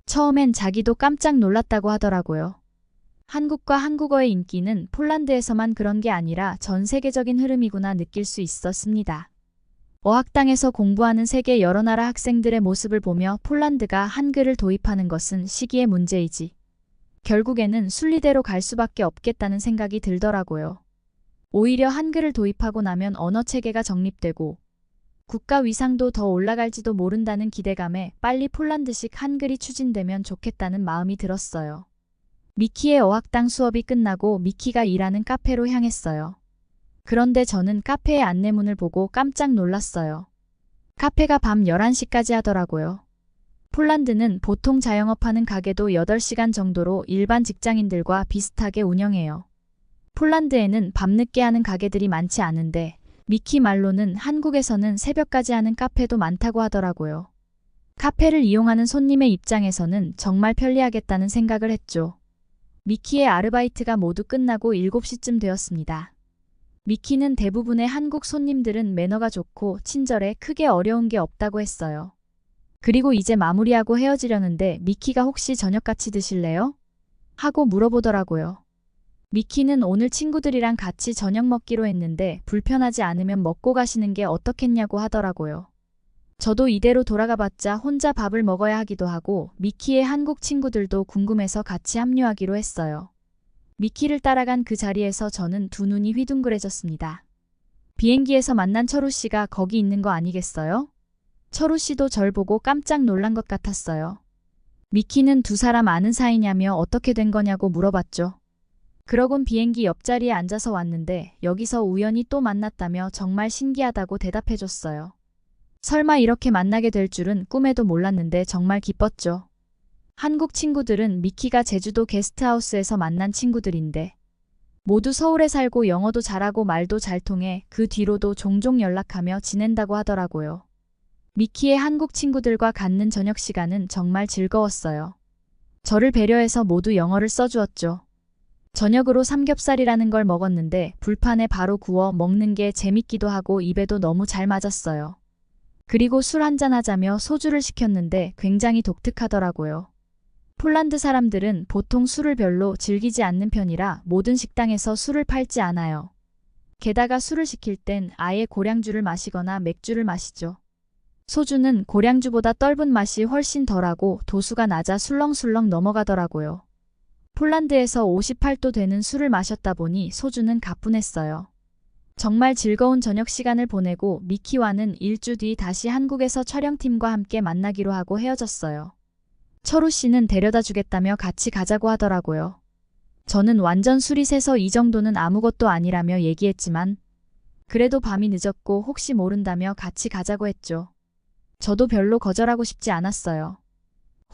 처음엔 자기도 깜짝 놀랐다고 하더라고요. 한국과 한국어의 인기는 폴란드에서만 그런 게 아니라 전 세계적인 흐름이구나 느낄 수 있었습니다. 어학당에서 공부하는 세계 여러 나라 학생들의 모습을 보며 폴란드가 한글을 도입하는 것은 시기의 문제이지 결국에는 순리대로 갈 수밖에 없겠다는 생각이 들더라고요. 오히려 한글을 도입하고 나면 언어체계가 정립되고 국가 위상도 더 올라갈지도 모른다는 기대감에 빨리 폴란드식 한글이 추진되면 좋겠다는 마음이 들었어요. 미키의 어학당 수업이 끝나고 미키가 일하는 카페로 향했어요. 그런데 저는 카페의 안내문을 보고 깜짝 놀랐어요. 카페가 밤 11시까지 하더라고요. 폴란드는 보통 자영업하는 가게도 8시간 정도로 일반 직장인들과 비슷하게 운영해요. 폴란드에는 밤늦게 하는 가게들이 많지 않은데 미키 말로는 한국에서는 새벽까지 하는 카페도 많다고 하더라고요. 카페를 이용하는 손님의 입장에서는 정말 편리하겠다는 생각을 했죠. 미키의 아르바이트가 모두 끝나고 7시쯤 되었습니다. 미키는 대부분의 한국 손님들은 매너가 좋고 친절해 크게 어려운 게 없다고 했어요. 그리고 이제 마무리하고 헤어지려는데 미키가 혹시 저녁 같이 드실래요? 하고 물어보더라고요. 미키는 오늘 친구들이랑 같이 저녁 먹기로 했는데 불편하지 않으면 먹고 가시는 게 어떻겠냐고 하더라고요. 저도 이대로 돌아가봤자 혼자 밥을 먹어야 하기도 하고 미키의 한국 친구들도 궁금해서 같이 합류하기로 했어요. 미키를 따라간 그 자리에서 저는 두 눈이 휘둥그레졌습니다. 비행기에서 만난 철우 씨가 거기 있는 거 아니겠어요? 철우 씨도 절 보고 깜짝 놀란 것 같았어요. 미키는 두 사람 아는 사이냐며 어떻게 된 거냐고 물어봤죠. 그러곤 비행기 옆자리에 앉아서 왔는데 여기서 우연히 또 만났다며 정말 신기하다고 대답해줬어요. 설마 이렇게 만나게 될 줄은 꿈에도 몰랐는데 정말 기뻤죠. 한국 친구들은 미키가 제주도 게스트하우스에서 만난 친구들인데 모두 서울에 살고 영어도 잘하고 말도 잘 통해 그 뒤로도 종종 연락하며 지낸다고 하더라고요. 미키의 한국 친구들과 갖는 저녁 시간은 정말 즐거웠어요. 저를 배려해서 모두 영어를 써주었죠. 저녁으로 삼겹살이라는 걸 먹었는데 불판에 바로 구워 먹는 게 재밌기도 하고 입에도 너무 잘 맞았어요. 그리고 술 한잔 하자며 소주를 시켰는데 굉장히 독특하더라고요. 폴란드 사람들은 보통 술을 별로 즐기지 않는 편이라 모든 식당에서 술을 팔지 않아요. 게다가 술을 시킬 땐 아예 고량주를 마시거나 맥주를 마시죠. 소주는 고량주보다 떫은 맛이 훨씬 덜하고 도수가 낮아 술렁술렁 넘어가더라고요. 폴란드에서 58도 되는 술을 마셨다 보니 소주는 가뿐했어요. 정말 즐거운 저녁 시간을 보내고 미키와는 일주 뒤 다시 한국에서 촬영팀과 함께 만나기로 하고 헤어졌어요. 철우 씨는 데려다 주겠다며 같이 가자고 하더라고요. 저는 완전 술이 새서 이 정도는 아무것도 아니라며 얘기했지만 그래도 밤이 늦었고 혹시 모른다며 같이 가자고 했죠. 저도 별로 거절하고 싶지 않았어요.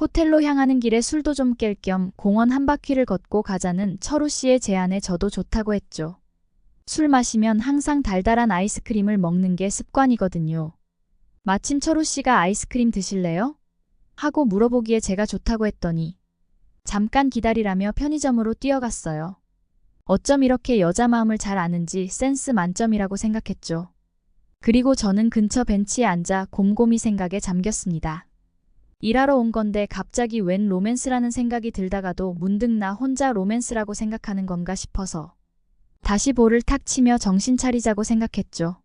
호텔로 향하는 길에 술도 좀 깰 겸 공원 한 바퀴를 걷고 가자는 철우 씨의 제안에 저도 좋다고 했죠. 술 마시면 항상 달달한 아이스크림을 먹는 게 습관이거든요. 마침 철우 씨가 아이스크림 드실래요? 하고 물어보기에 제가 좋다고 했더니 잠깐 기다리라며 편의점으로 뛰어갔어요. 어쩜 이렇게 여자 마음을 잘 아는지 센스 만점이라고 생각했죠. 그리고 저는 근처 벤치에 앉아 곰곰이 생각에 잠겼습니다. 일하러 온 건데 갑자기 웬 로맨스라는 생각이 들다가도 문득 나 혼자 로맨스라고 생각하는 건가 싶어서 다시 볼을 탁 치며 정신 차리자고 생각했죠.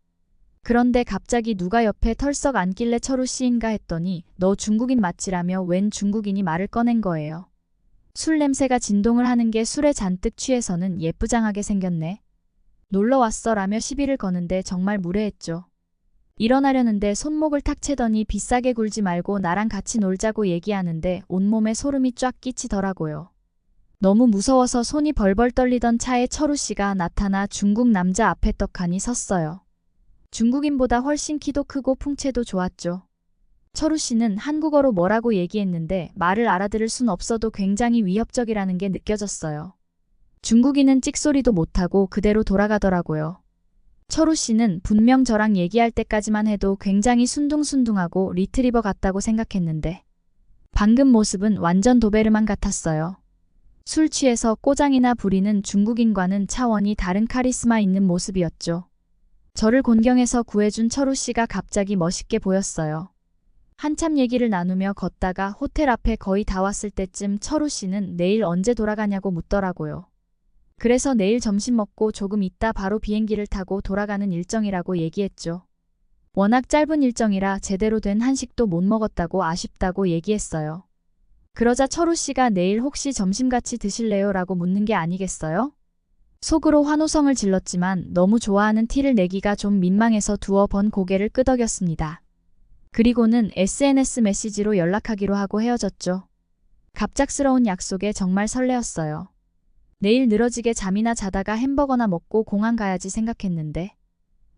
그런데 갑자기 누가 옆에 털썩 앉길래 철우 씨인가 했더니 너 중국인 맞지라며 웬 중국인이 말을 꺼낸 거예요. 술 냄새가 진동을 하는 게 술에 잔뜩 취해서는 예쁘장하게 생겼네. 놀러 왔어 라며 시비를 거는데 정말 무례했죠. 일어나려는데 손목을 탁 채더니 비싸게 굴지 말고 나랑 같이 놀자고 얘기하는데 온몸에 소름이 쫙 끼치더라고요. 너무 무서워서 손이 벌벌 떨리던 차에 철우 씨가 나타나 중국 남자 앞에 떡하니 섰어요. 중국인보다 훨씬 키도 크고 풍채도 좋았죠. 철우 씨는 한국어로 뭐라고 얘기했는데 말을 알아들을 순 없어도 굉장히 위협적이라는 게 느껴졌어요. 중국인은 찍소리도 못하고 그대로 돌아가더라고요. 철우 씨는 분명 저랑 얘기할 때까지만 해도 굉장히 순둥순둥하고 리트리버 같다고 생각했는데 방금 모습은 완전 도베르만 같았어요. 술 취해서 꼬장이나 부리는 중국인과는 차원이 다른 카리스마 있는 모습이었죠. 저를 곤경에서 구해준 철우 씨가 갑자기 멋있게 보였어요. 한참 얘기를 나누며 걷다가 호텔 앞에 거의 다 왔을 때쯤 철우 씨는 내일 언제 돌아가냐고 묻더라고요. 그래서 내일 점심 먹고 조금 있다 바로 비행기를 타고 돌아가는 일정이라고 얘기했죠. 워낙 짧은 일정이라 제대로 된 한식도 못 먹었다고 아쉽다고 얘기했어요. 그러자 철우 씨가 내일 혹시 점심 같이 드실래요? 라고 묻는 게 아니겠어요? 속으로 환호성을 질렀지만 너무 좋아하는 티를 내기가 좀 민망해서 두어 번 고개를 끄덕였습니다. 그리고는 SNS 메시지로 연락하기로 하고 헤어졌죠. 갑작스러운 약속에 정말 설레었어요. 내일 늘어지게 잠이나 자다가 햄버거나 먹고 공항 가야지 생각했는데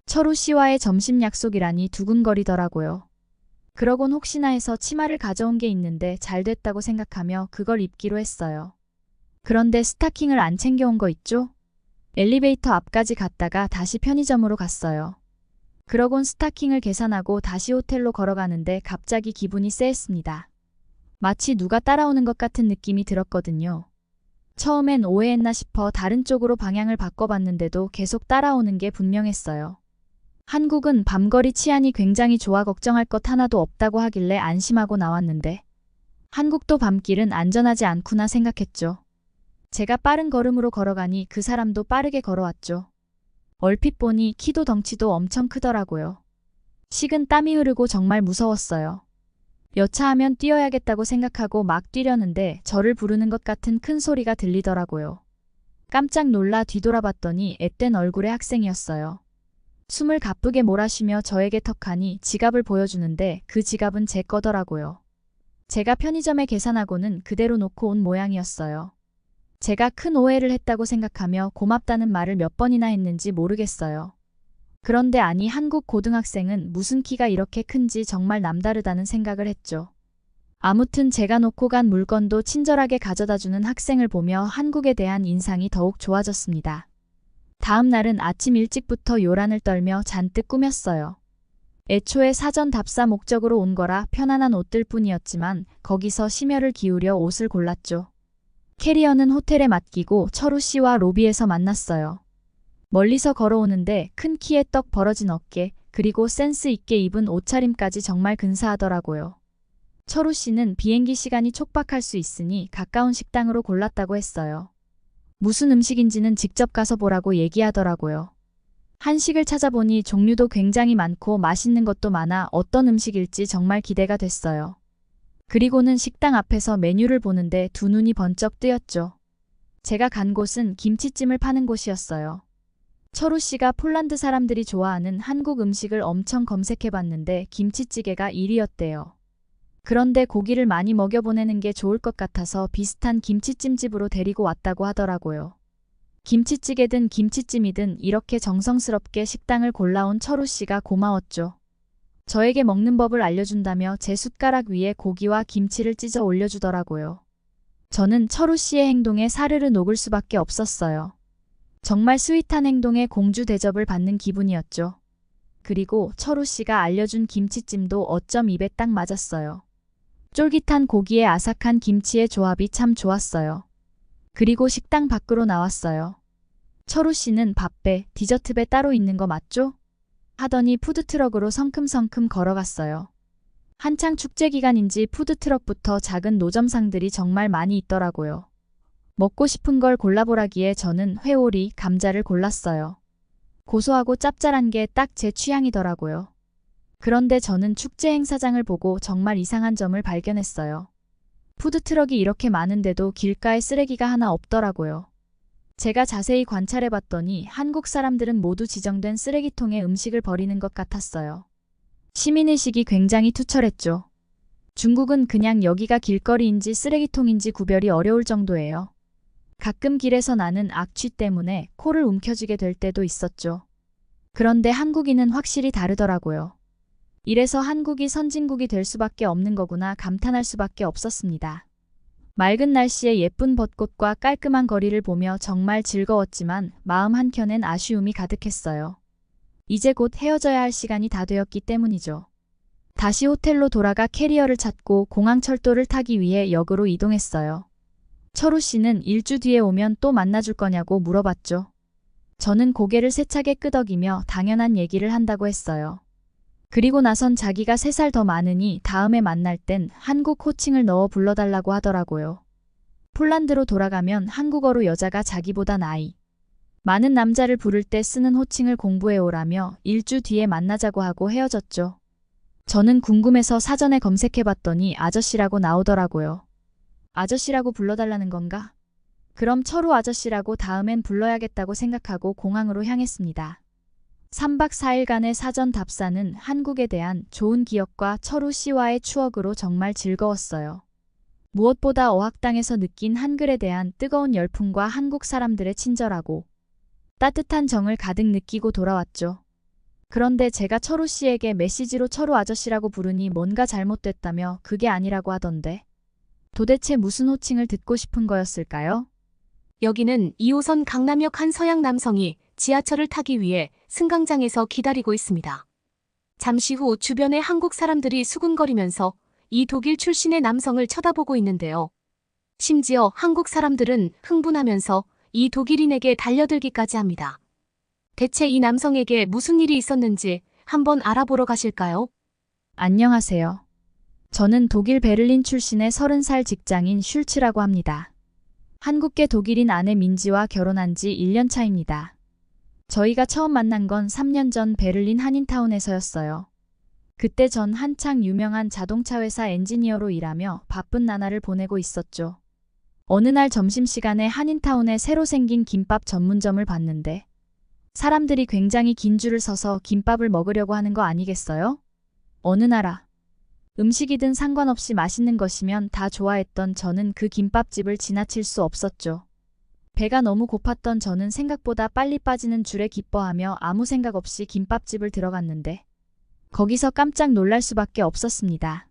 철우 씨와의 점심 약속이라니 두근거리더라고요. 그러곤 혹시나 해서 치마를 가져온 게 있는데 잘 됐다고 생각하며 그걸 입기로 했어요. 그런데 스타킹을 안 챙겨온 거 있죠? 엘리베이터 앞까지 갔다가 다시 편의점으로 갔어요. 그러곤 스타킹을 계산하고 다시 호텔로 걸어가는데 갑자기 기분이 쎄했습니다. 마치 누가 따라오는 것 같은 느낌이 들었거든요. 처음엔 오해했나 싶어 다른 쪽으로 방향을 바꿔봤는데도 계속 따라오는 게 분명했어요. 한국은 밤거리 치안이 굉장히 좋아 걱정할 것 하나도 없다고 하길래 안심하고 나왔는데 한국도 밤길은 안전하지 않구나 생각했죠. 제가 빠른 걸음으로 걸어가니 그 사람도 빠르게 걸어왔죠. 얼핏 보니 키도 덩치도 엄청 크더라고요. 식은 땀이 흐르고 정말 무서웠어요. 여차하면 뛰어야겠다고 생각하고 막 뛰려는데 저를 부르는 것 같은 큰 소리가 들리더라고요. 깜짝 놀라 뒤돌아봤더니 앳된 얼굴의 학생이었어요. 숨을 가쁘게 몰아쉬며 저에게 턱하니 지갑을 보여주는데 그 지갑은 제 거더라고요. 제가 편의점에 계산하고는 그대로 놓고 온 모양이었어요. 제가 큰 오해를 했다고 생각하며 고맙다는 말을 몇 번이나 했는지 모르겠어요. 그런데 아니 한국 고등학생은 무슨 키가 이렇게 큰지 정말 남다르다는 생각을 했죠. 아무튼 제가 놓고 간 물건도 친절하게 가져다주는 학생을 보며 한국에 대한 인상이 더욱 좋아졌습니다. 다음 날은 아침 일찍부터 요란을 떨며 잔뜩 꾸몄어요. 애초에 사전 답사 목적으로 온 거라 편안한 옷들 뿐이었지만 거기서 심혈을 기울여 옷을 골랐죠. 캐리어는 호텔에 맡기고 철우 씨와 로비에서 만났어요. 멀리서 걸어오는데 큰 키에 떡 벌어진 어깨, 그리고 센스 있게 입은 옷차림까지 정말 근사하더라고요. 철우 씨는 비행기 시간이 촉박할 수 있으니 가까운 식당으로 골랐다고 했어요. 무슨 음식인지는 직접 가서 보라고 얘기하더라고요. 한식을 찾아보니 종류도 굉장히 많고 맛있는 것도 많아 어떤 음식일지 정말 기대가 됐어요. 그리고는 식당 앞에서 메뉴를 보는데 두 눈이 번쩍 뜨였죠. 제가 간 곳은 김치찜을 파는 곳이었어요. 철우 씨가 폴란드 사람들이 좋아하는 한국 음식을 엄청 검색해봤는데 김치찌개가 1위였대요. 그런데 고기를 많이 먹여보내는 게 좋을 것 같아서 비슷한 김치찜집으로 데리고 왔다고 하더라고요. 김치찌개든 김치찜이든 이렇게 정성스럽게 식당을 골라온 철우 씨가 고마웠죠. 저에게 먹는 법을 알려준다며 제 숟가락 위에 고기와 김치를 찢어 올려주더라고요. 저는 철우 씨의 행동에 사르르 녹을 수밖에 없었어요. 정말 스윗한 행동에 공주 대접을 받는 기분이었죠. 그리고 철우 씨가 알려준 김치찜도 어쩜 입에 딱 맞았어요. 쫄깃한 고기에 아삭한 김치의 조합이 참 좋았어요. 그리고 식당 밖으로 나왔어요. 철우 씨는 밥배, 디저트배 따로 있는 거 맞죠? 하더니 푸드트럭으로 성큼성큼 걸어갔어요. 한창 축제 기간인지 푸드트럭부터 작은 노점상들이 정말 많이 있더라고요. 먹고 싶은 걸 골라보라기에 저는 회오리, 감자를 골랐어요. 고소하고 짭짤한 게 딱 제 취향이더라고요. 그런데 저는 축제 행사장을 보고 정말 이상한 점을 발견했어요. 푸드트럭이 이렇게 많은데도 길가에 쓰레기가 하나 없더라고요. 제가 자세히 관찰해봤더니 한국 사람들은 모두 지정된 쓰레기통에 음식을 버리는 것 같았어요. 시민의식이 굉장히 투철했죠. 중국은 그냥 여기가 길거리인지 쓰레기통인지 구별이 어려울 정도예요. 가끔 길에서 나는 악취 때문에 코를 움켜쥐게 될 때도 있었죠. 그런데 한국인은 확실히 다르더라고요. 이래서 한국이 선진국이 될 수밖에 없는 거구나 감탄할 수밖에 없었습니다. 맑은 날씨에 예쁜 벚꽃과 깔끔한 거리를 보며 정말 즐거웠지만 마음 한켠엔 아쉬움이 가득했어요. 이제 곧 헤어져야 할 시간이 다 되었기 때문이죠. 다시 호텔로 돌아가 캐리어를 찾고 공항철도를 타기 위해 역으로 이동했어요. 철우 씨는 일주 뒤에 오면 또 만나줄 거냐고 물어봤죠. 저는 고개를 세차게 끄덕이며 당연한 얘기를 한다고 했어요. 그리고 나선 자기가 3살 더 많으니 다음에 만날 땐 한국 호칭을 넣어 불러달라고 하더라고요. 폴란드로 돌아가면 한국어로 여자가 자기보다 나이 많은 남자를 부를 때 쓰는 호칭을 공부해 오라며 일주 뒤에 만나자고 하고 헤어졌죠. 저는 궁금해서 사전에 검색해봤더니 아저씨라고 나오더라고요. 아저씨라고 불러달라는 건가? 그럼 철우 아저씨라고 다음엔 불러야겠다고 생각하고 공항으로 향했습니다. 3박 4일간의 사전 답사는 한국에 대한 좋은 기억과 철우 씨와의 추억으로 정말 즐거웠어요. 무엇보다 어학당에서 느낀 한글에 대한 뜨거운 열풍과 한국 사람들의 친절하고 따뜻한 정을 가득 느끼고 돌아왔죠. 그런데 제가 철우 씨에게 메시지로 철우 아저씨라고 부르니 뭔가 잘못됐다며 그게 아니라고 하던데. 도대체 무슨 호칭을 듣고 싶은 거였을까요?
여기는 2호선 강남역 한 서양 남성이 지하철을 타기 위해 승강장에서 기다리고 있습니다. 잠시 후 주변의 한국 사람들이 수군거리면서 이 독일 출신의 남성을 쳐다보고 있는데요. 심지어 한국 사람들은 흥분하면서 이 독일인에게 달려들기까지 합니다. 대체 이 남성에게 무슨 일이 있었는지 한번 알아보러 가실까요?
안녕하세요. 저는 독일 베를린 출신의 30살 직장인 슐츠라고 합니다. 한국계 독일인 아내 민지와 결혼한 지 1년 차입니다. 저희가 처음 만난 건 3년 전 베를린 한인타운에서였어요. 그때 전 한창 유명한 자동차 회사 엔지니어로 일하며 바쁜 나날을 보내고 있었죠. 어느 날 점심시간에 한인타운에 새로 생긴 김밥 전문점을 봤는데 사람들이 굉장히 긴 줄을 서서 김밥을 먹으려고 하는 거 아니겠어요? 어느 나라 음식이든 상관없이 맛있는 것이면 다 좋아했던 저는 그 김밥집을 지나칠 수 없었죠. 배가 너무 고팠던 저는 생각보다 빨리 빠지는 줄에 기뻐하며 아무 생각 없이 김밥집을 들어갔는데 거기서 깜짝 놀랄 수밖에 없었습니다.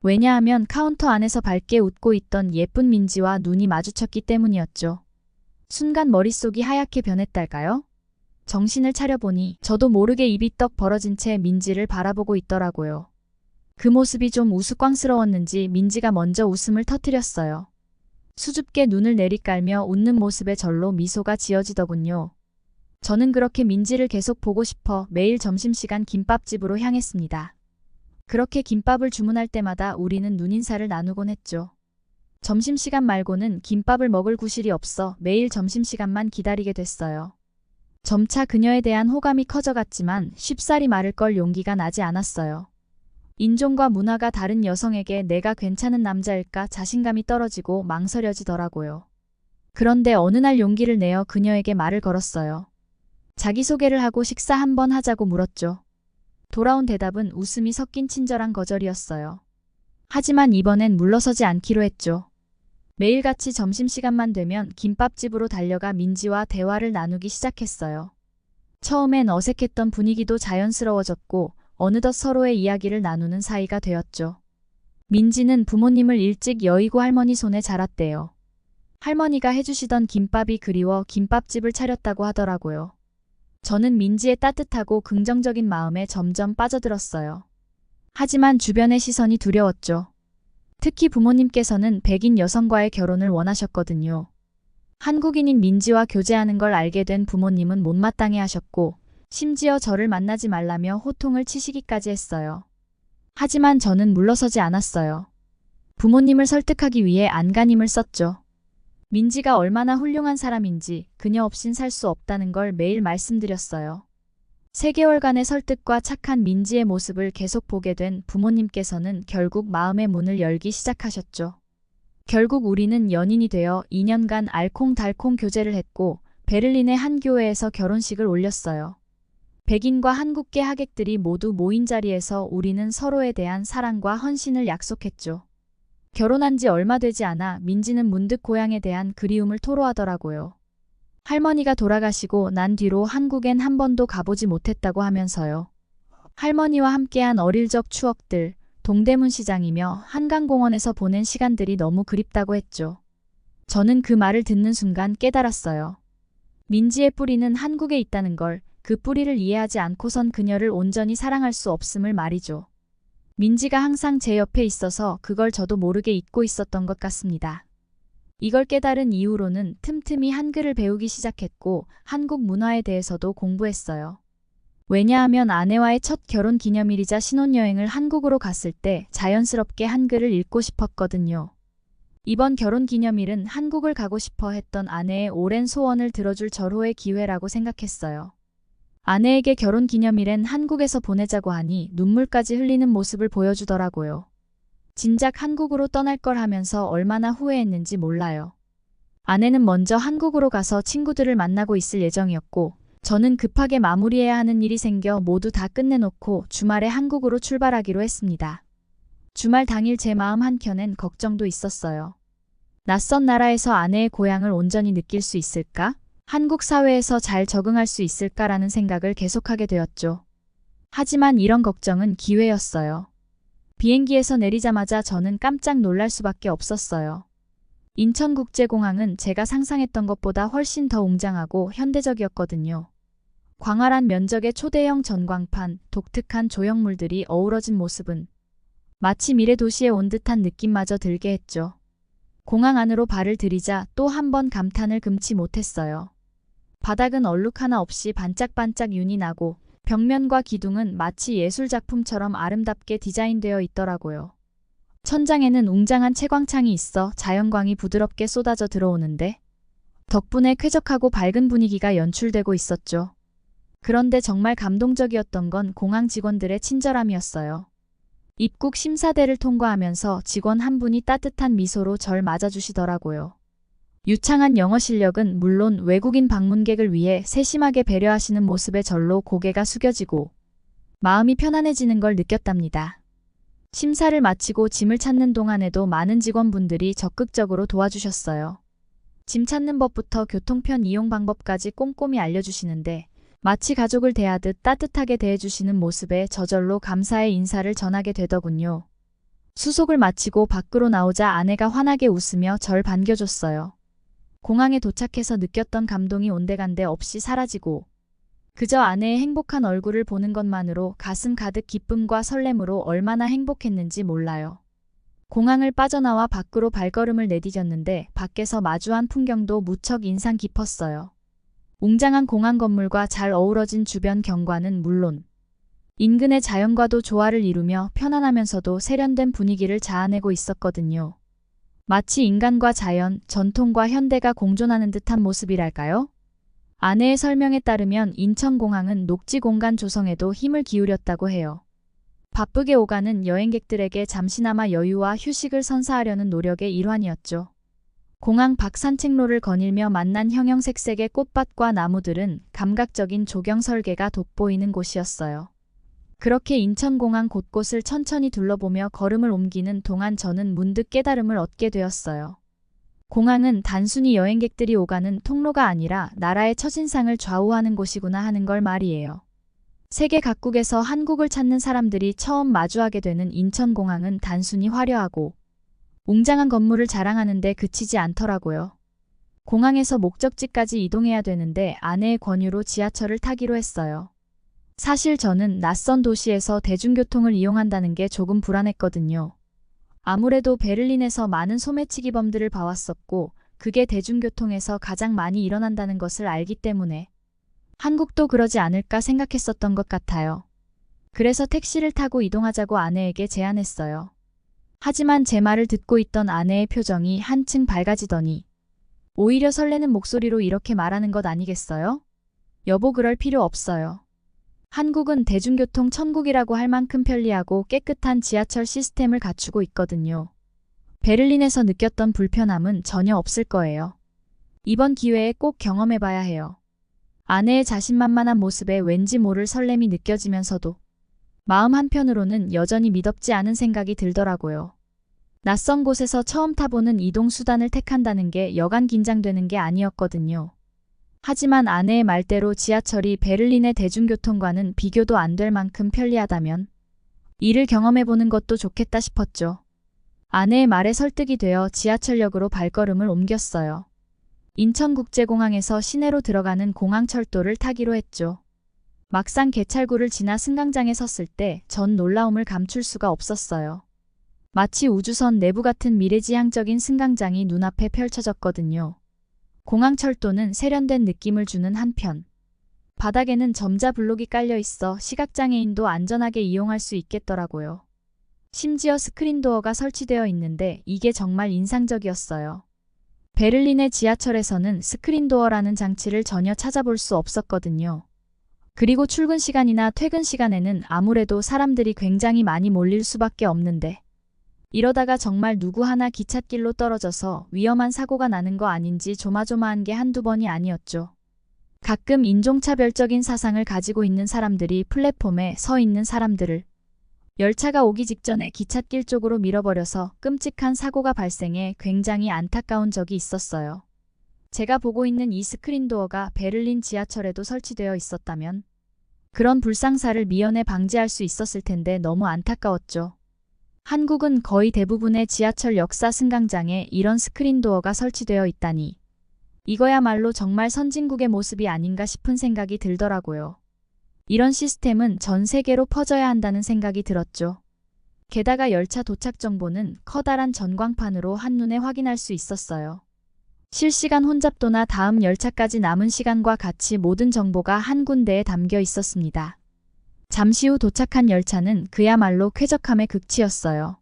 왜냐하면 카운터 안에서 밝게 웃고 있던 예쁜 민지와 눈이 마주쳤기 때문이었죠. 순간 머릿속이 하얗게 변했달까요? 정신을 차려보니 저도 모르게 입이 떡 벌어진 채 민지를 바라보고 있더라고요. 그 모습이 좀 우스꽝스러웠는지 민지가 먼저 웃음을 터뜨렸어요. 수줍게 눈을 내리깔며 웃는 모습에 절로 미소가 지어지더군요. 저는 그렇게 민지를 계속 보고 싶어 매일 점심시간 김밥집으로 향했습니다. 그렇게 김밥을 주문할 때마다 우리는 눈인사를 나누곤 했죠. 점심시간 말고는 김밥을 먹을 구실이 없어 매일 점심시간만 기다리게 됐어요. 점차 그녀에 대한 호감이 커져갔지만 쉽사리 말을 걸 용기가 나지 않았어요. 인종과 문화가 다른 여성에게 내가 괜찮은 남자일까 자신감이 떨어지고 망설여지더라고요. 그런데 어느 날 용기를 내어 그녀에게 말을 걸었어요. 자기소개를 하고 식사 한번 하자고 물었죠. 돌아온 대답은 웃음이 섞인 친절한 거절이었어요. 하지만 이번엔 물러서지 않기로 했죠. 매일같이 점심시간만 되면 김밥집으로 달려가 민지와 대화를 나누기 시작했어요. 처음엔 어색했던 분위기도 자연스러워졌고 어느덧 서로의 이야기를 나누는 사이가 되었죠. 민지는 부모님을 일찍 여의고 할머니 손에 자랐대요. 할머니가 해주시던 김밥이 그리워 김밥집을 차렸다고 하더라고요. 저는 민지의 따뜻하고 긍정적인 마음에 점점 빠져들었어요. 하지만 주변의 시선이 두려웠죠. 특히 부모님께서는 백인 여성과의 결혼을 원하셨거든요. 한국인인 민지와 교제하는 걸 알게 된 부모님은 못마땅해 하셨고 심지어 저를 만나지 말라며 호통을 치시기까지 했어요. 하지만 저는 물러서지 않았어요. 부모님을 설득하기 위해 안간힘을 썼죠. 민지가 얼마나 훌륭한 사람인지 그녀 없인 살 수 없다는 걸 매일 말씀드렸어요. 3개월간의 설득과 착한 민지의 모습을 계속 보게 된 부모님께서는 결국 마음의 문을 열기 시작하셨죠. 결국 우리는 연인이 되어 2년간 알콩달콩 교제를 했고 베를린의 한 교회에서 결혼식을 올렸어요. 백인과 한국계 하객들이 모두 모인 자리에서 우리는 서로에 대한 사랑과 헌신을 약속했죠. 결혼한 지 얼마 되지 않아 민지는 문득 고향에 대한 그리움을 토로하더라고요. 할머니가 돌아가시고 난 뒤로 한국엔 한 번도 가보지 못했다고 하면서요. 할머니와 함께한 어릴 적 추억들, 동대문 시장이며 한강공원에서 보낸 시간들이 너무 그립다고 했죠. 저는 그 말을 듣는 순간 깨달았어요. 민지의 뿌리는 한국에 있다는 걸, 그 뿌리를 이해하지 않고선 그녀를 온전히 사랑할 수 없음을 말이죠. 민지가 항상 제 옆에 있어서 그걸 저도 모르게 잊고 있었던 것 같습니다. 이걸 깨달은 이후로는 틈틈이 한글을 배우기 시작했고 한국 문화에 대해서도 공부했어요. 왜냐하면 아내와의 첫 결혼 기념일이자 신혼여행을 한국으로 갔을 때 자연스럽게 한글을 읽고 싶었거든요. 이번 결혼 기념일은 한국을 가고 싶어 했던 아내의 오랜 소원을 들어줄 절호의 기회라고 생각했어요. 아내에게 결혼 기념일엔 한국에서 보내자고 하니 눈물까지 흘리는 모습을 보여주더라고요. 진작 한국으로 떠날 걸 하면서 얼마나 후회했는지 몰라요. 아내는 먼저 한국으로 가서 친구들을 만나고 있을 예정이었고 저는 급하게 마무리해야 하는 일이 생겨 모두 다 끝내놓고 주말에 한국으로 출발하기로 했습니다. 주말 당일 제 마음 한켠엔 걱정도 있었어요. 낯선 나라에서 아내의 고향을 온전히 느낄 수 있을까? 한국 사회에서 잘 적응할 수 있을까라는 생각을 계속하게 되었죠. 하지만 이런 걱정은 기회였어요. 비행기에서 내리자마자 저는 깜짝 놀랄 수밖에 없었어요. 인천국제공항은 제가 상상했던 것보다 훨씬 더 웅장하고 현대적이었거든요. 광활한 면적의 초대형 전광판, 독특한 조형물들이 어우러진 모습은 마치 미래 도시에 온 듯한 느낌마저 들게 했죠. 공항 안으로 발을 들이자 또 한 번 감탄을 금치 못했어요. 바닥은 얼룩 하나 없이 반짝반짝 윤이 나고 벽면과 기둥은 마치 예술작품처럼 아름답게 디자인되어 있더라고요. 천장에는 웅장한 채광창이 있어 자연광이 부드럽게 쏟아져 들어오는데 덕분에 쾌적하고 밝은 분위기가 연출되고 있었죠. 그런데 정말 감동적이었던 건 공항 직원들의 친절함이었어요. 입국 심사대를 통과하면서 직원 한 분이 따뜻한 미소로 절 맞아주시더라고요. 유창한 영어 실력은 물론 외국인 방문객을 위해 세심하게 배려하시는 모습에 절로 고개가 숙여지고 마음이 편안해지는 걸 느꼈답니다. 심사를 마치고 짐을 찾는 동안에도 많은 직원분들이 적극적으로 도와주셨어요. 짐 찾는 법부터 교통편 이용 방법까지 꼼꼼히 알려주시는데 마치 가족을 대하듯 따뜻하게 대해주시는 모습에 저절로 감사의 인사를 전하게 되더군요. 수속을 마치고 밖으로 나오자 아내가 환하게 웃으며 절 반겨줬어요. 공항에 도착해서 느꼈던 감동이 온데간데 없이 사라지고 그저 아내의 행복한 얼굴을 보는 것만으로 가슴 가득 기쁨과 설렘으로 얼마나 행복했는지 몰라요. 공항을 빠져나와 밖으로 발걸음을 내디뎠는데 밖에서 마주한 풍경도 무척 인상 깊었어요. 웅장한 공항 건물과 잘 어우러진 주변 경관은 물론 인근의 자연과도 조화를 이루며 편안하면서도 세련된 분위기를 자아내고 있었거든요. 마치 인간과 자연, 전통과 현대가 공존하는 듯한 모습이랄까요? 아내의 설명에 따르면 인천공항은 녹지 공간 조성에도 힘을 기울였다고 해요. 바쁘게 오가는 여행객들에게 잠시나마 여유와 휴식을 선사하려는 노력의 일환이었죠. 공항 밖 산책로를 거닐며 만난 형형색색의 꽃밭과 나무들은 감각적인 조경 설계가 돋보이는 곳이었어요. 그렇게 인천공항 곳곳을 천천히 둘러보며 걸음을 옮기는 동안 저는 문득 깨달음을 얻게 되었어요. 공항은 단순히 여행객들이 오가는 통로가 아니라 나라의 첫인상을 좌우하는 곳이구나 하는 걸 말이에요. 세계 각국에서 한국을 찾는 사람들이 처음 마주하게 되는 인천공항은 단순히 화려하고 웅장한 건물을 자랑하는 데 그치지 않더라고요. 공항에서 목적지까지 이동해야 되는데 아내의 권유로 지하철을 타기로 했어요. 사실 저는 낯선 도시에서 대중교통을 이용한다는 게 조금 불안했거든요. 아무래도 베를린에서 많은 소매치기범들을 봐왔었고 그게 대중교통에서 가장 많이 일어난다는 것을 알기 때문에 한국도 그러지 않을까 생각했었던 것 같아요. 그래서 택시를 타고 이동하자고 아내에게 제안했어요. 하지만 제 말을 듣고 있던 아내의 표정이 한층 밝아지더니 오히려 설레는 목소리로 이렇게 말하는 것 아니겠어요? 여보, 그럴 필요 없어요. 한국은 대중교통 천국이라고 할 만큼 편리하고 깨끗한 지하철 시스템을 갖추고 있거든요. 베를린에서 느꼈던 불편함은 전혀 없을 거예요. 이번 기회에 꼭 경험해봐야 해요. 아내의 자신만만한 모습에 왠지 모를 설렘이 느껴지면서도 마음 한편으로는 여전히 미덥지 않은 생각이 들더라고요. 낯선 곳에서 처음 타보는 이동수단을 택한다는 게 여간 긴장되는 게 아니었거든요. 하지만 아내의 말대로 지하철이 베를린의 대중교통과는 비교도 안 될 만큼 편리하다면 이를 경험해보는 것도 좋겠다 싶었죠. 아내의 말에 설득이 되어 지하철역으로 발걸음을 옮겼어요. 인천국제공항에서 시내로 들어가는 공항철도를 타기로 했죠. 막상 개찰구를 지나 승강장에 섰을 때 전 놀라움을 감출 수가 없었어요. 마치 우주선 내부 같은 미래지향적인 승강장이 눈앞에 펼쳐졌거든요. 공항철도는 세련된 느낌을 주는 한편 바닥에는 점자 블록이 깔려 있어 시각장애인도 안전하게 이용할 수 있겠더라고요. 심지어 스크린도어가 설치되어 있는데 이게 정말 인상적이었어요. 베를린의 지하철에서는 스크린도어라는 장치를 전혀 찾아볼 수 없었거든요. 그리고 출근 시간이나 퇴근 시간에는 아무래도 사람들이 굉장히 많이 몰릴 수밖에 없는데 이러다가 정말 누구 하나 기찻길로 떨어져서 위험한 사고가 나는 거 아닌지 조마조마한 게 한두 번이 아니었죠. 가끔 인종차별적인 사상을 가지고 있는 사람들이 플랫폼에 서 있는 사람들을 열차가 오기 직전에 기찻길 쪽으로 밀어버려서 끔찍한 사고가 발생해 굉장히 안타까운 적이 있었어요. 제가 보고 있는 이 스크린도어가 베를린 지하철에도 설치되어 있었다면 그런 불상사를 미연에 방지할 수 있었을 텐데 너무 안타까웠죠. 한국은 거의 대부분의 지하철 역사 승강장에 이런 스크린도어가 설치되어 있다니 이거야말로 정말 선진국의 모습이 아닌가 싶은 생각이 들더라고요. 이런 시스템은 전 세계로 퍼져야 한다는 생각이 들었죠. 게다가 열차 도착 정보는 커다란 전광판으로 한눈에 확인할 수 있었어요. 실시간 혼잡도나 다음 열차까지 남은 시간과 같이 모든 정보가 한 군데에 담겨 있었습니다. 잠시 후 도착한 열차는 그야말로 쾌적함의 극치였어요.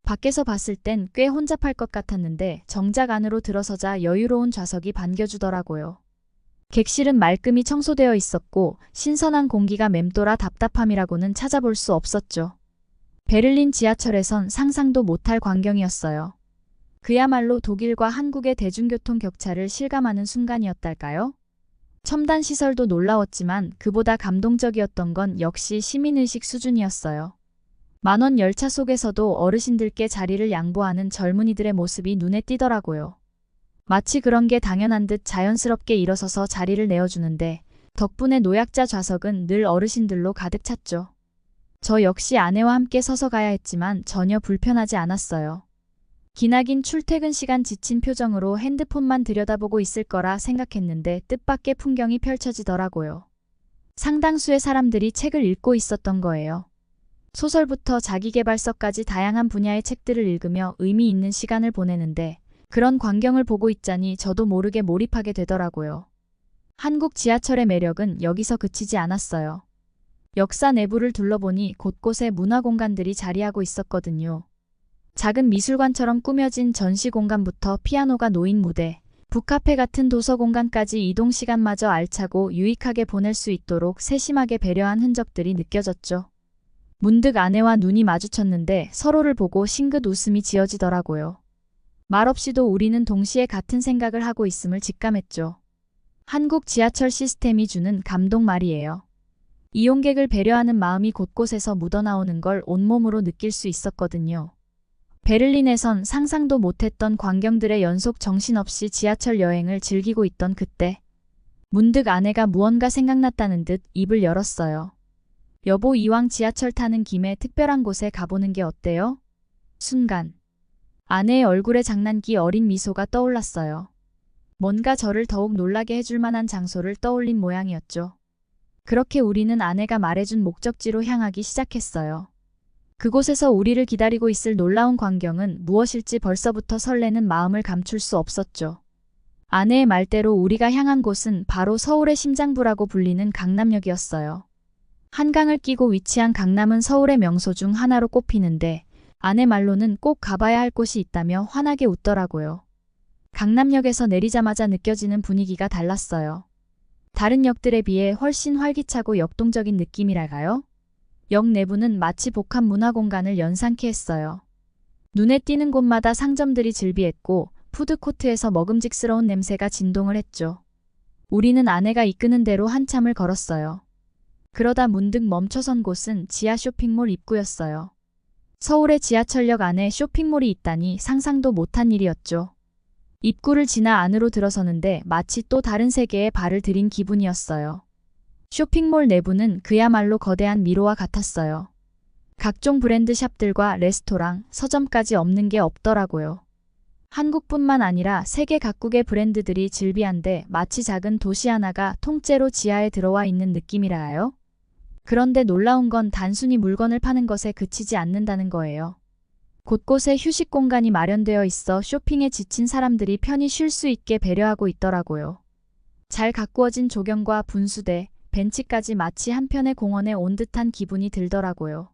밖에서 봤을 땐 꽤 혼잡할 것 같았는데 정작 안으로 들어서자 여유로운 좌석이 반겨주더라고요. 객실은 말끔히 청소되어 있었고 신선한 공기가 맴돌아 답답함이라고는 찾아볼 수 없었죠. 베를린 지하철에선 상상도 못할 광경이었어요. 그야말로 독일과 한국의 대중교통 격차를 실감하는 순간이었달까요? 첨단 시설도 놀라웠지만 그보다 감동적이었던 건 역시 시민의식 수준이었어요. 만원 열차 속에서도 어르신들께 자리를 양보하는 젊은이들의 모습이 눈에 띄더라고요. 마치 그런 게 당연한 듯 자연스럽게 일어서서 자리를 내어주는데 덕분에 노약자 좌석은 늘 어르신들로 가득 찼죠. 저 역시 아내와 함께 서서 가야 했지만 전혀 불편하지 않았어요. 기나긴 출퇴근 시간 지친 표정으로 핸드폰만 들여다보고 있을 거라 생각했는데 뜻밖의 풍경이 펼쳐지더라고요. 상당수의 사람들이 책을 읽고 있었던 거예요. 소설부터 자기계발서까지 다양한 분야의 책들을 읽으며 의미 있는 시간을 보내는데 그런 광경을 보고 있자니 저도 모르게 몰입하게 되더라고요. 한국 지하철의 매력은 여기서 그치지 않았어요. 역사 내부를 둘러보니 곳곳에 문화공간들이 자리하고 있었거든요. 작은 미술관처럼 꾸며진 전시 공간부터 피아노가 놓인 무대, 북카페 같은 도서 공간까지 이동 시간마저 알차고 유익하게 보낼 수 있도록 세심하게 배려한 흔적들이 느껴졌죠. 문득 아내와 눈이 마주쳤는데 서로를 보고 싱긋 웃음이 지어지더라고요. 말없이도 우리는 동시에 같은 생각을 하고 있음을 직감했죠. 한국 지하철 시스템이 주는 감동 말이에요. 이용객을 배려하는 마음이 곳곳에서 묻어나오는 걸 온몸으로 느낄 수 있었거든요. 베를린에선 상상도 못했던 광경들의 연속 정신없이 지하철 여행을 즐기고 있던 그때 문득 아내가 무언가 생각났다는 듯 입을 열었어요. 여보, 이왕 지하철 타는 김에 특별한 곳에 가보는 게 어때요? 순간 아내의 얼굴에 장난기 어린 미소가 떠올랐어요. 뭔가 저를 더욱 놀라게 해줄 만한 장소를 떠올린 모양이었죠. 그렇게 우리는 아내가 말해준 목적지로 향하기 시작했어요. 그곳에서 우리를 기다리고 있을 놀라운 광경은 무엇일지 벌써부터 설레는 마음을 감출 수 없었죠. 아내의 말대로 우리가 향한 곳은 바로 서울의 심장부라고 불리는 강남역이었어요. 한강을 끼고 위치한 강남은 서울의 명소 중 하나로 꼽히는데 아내 말로는 꼭 가봐야 할 곳이 있다며 환하게 웃더라고요. 강남역에서 내리자마자 느껴지는 분위기가 달랐어요. 다른 역들에 비해 훨씬 활기차고 역동적인 느낌이랄까요? 역 내부는 마치 복합 문화 공간을 연상케 했어요. 눈에 띄는 곳마다 상점들이 즐비했고 푸드코트에서 먹음직스러운 냄새가 진동을 했죠. 우리는 아내가 이끄는 대로 한참을 걸었어요. 그러다 문득 멈춰선 곳은 지하 쇼핑몰 입구였어요. 서울의 지하철역 안에 쇼핑몰이 있다니 상상도 못한 일이었죠. 입구를 지나 안으로 들어서는데 마치 또 다른 세계에 발을 들인 기분이었어요. 쇼핑몰 내부는 그야말로 거대한 미로와 같았어요. 각종 브랜드 샵들과 레스토랑, 서점까지 없는 게 없더라고요. 한국뿐만 아니라 세계 각국의 브랜드들이 즐비한데 마치 작은 도시 하나가 통째로 지하에 들어와 있는 느낌이라 해요. 그런데 놀라운 건 단순히 물건을 파는 것에 그치지 않는다는 거예요. 곳곳에 휴식 공간이 마련되어 있어 쇼핑에 지친 사람들이 편히 쉴 수 있게 배려하고 있더라고요. 잘 가꾸어진 조경과 분수대, 벤치까지 마치 한편의 공원에 온 듯한 기분이 들더라고요.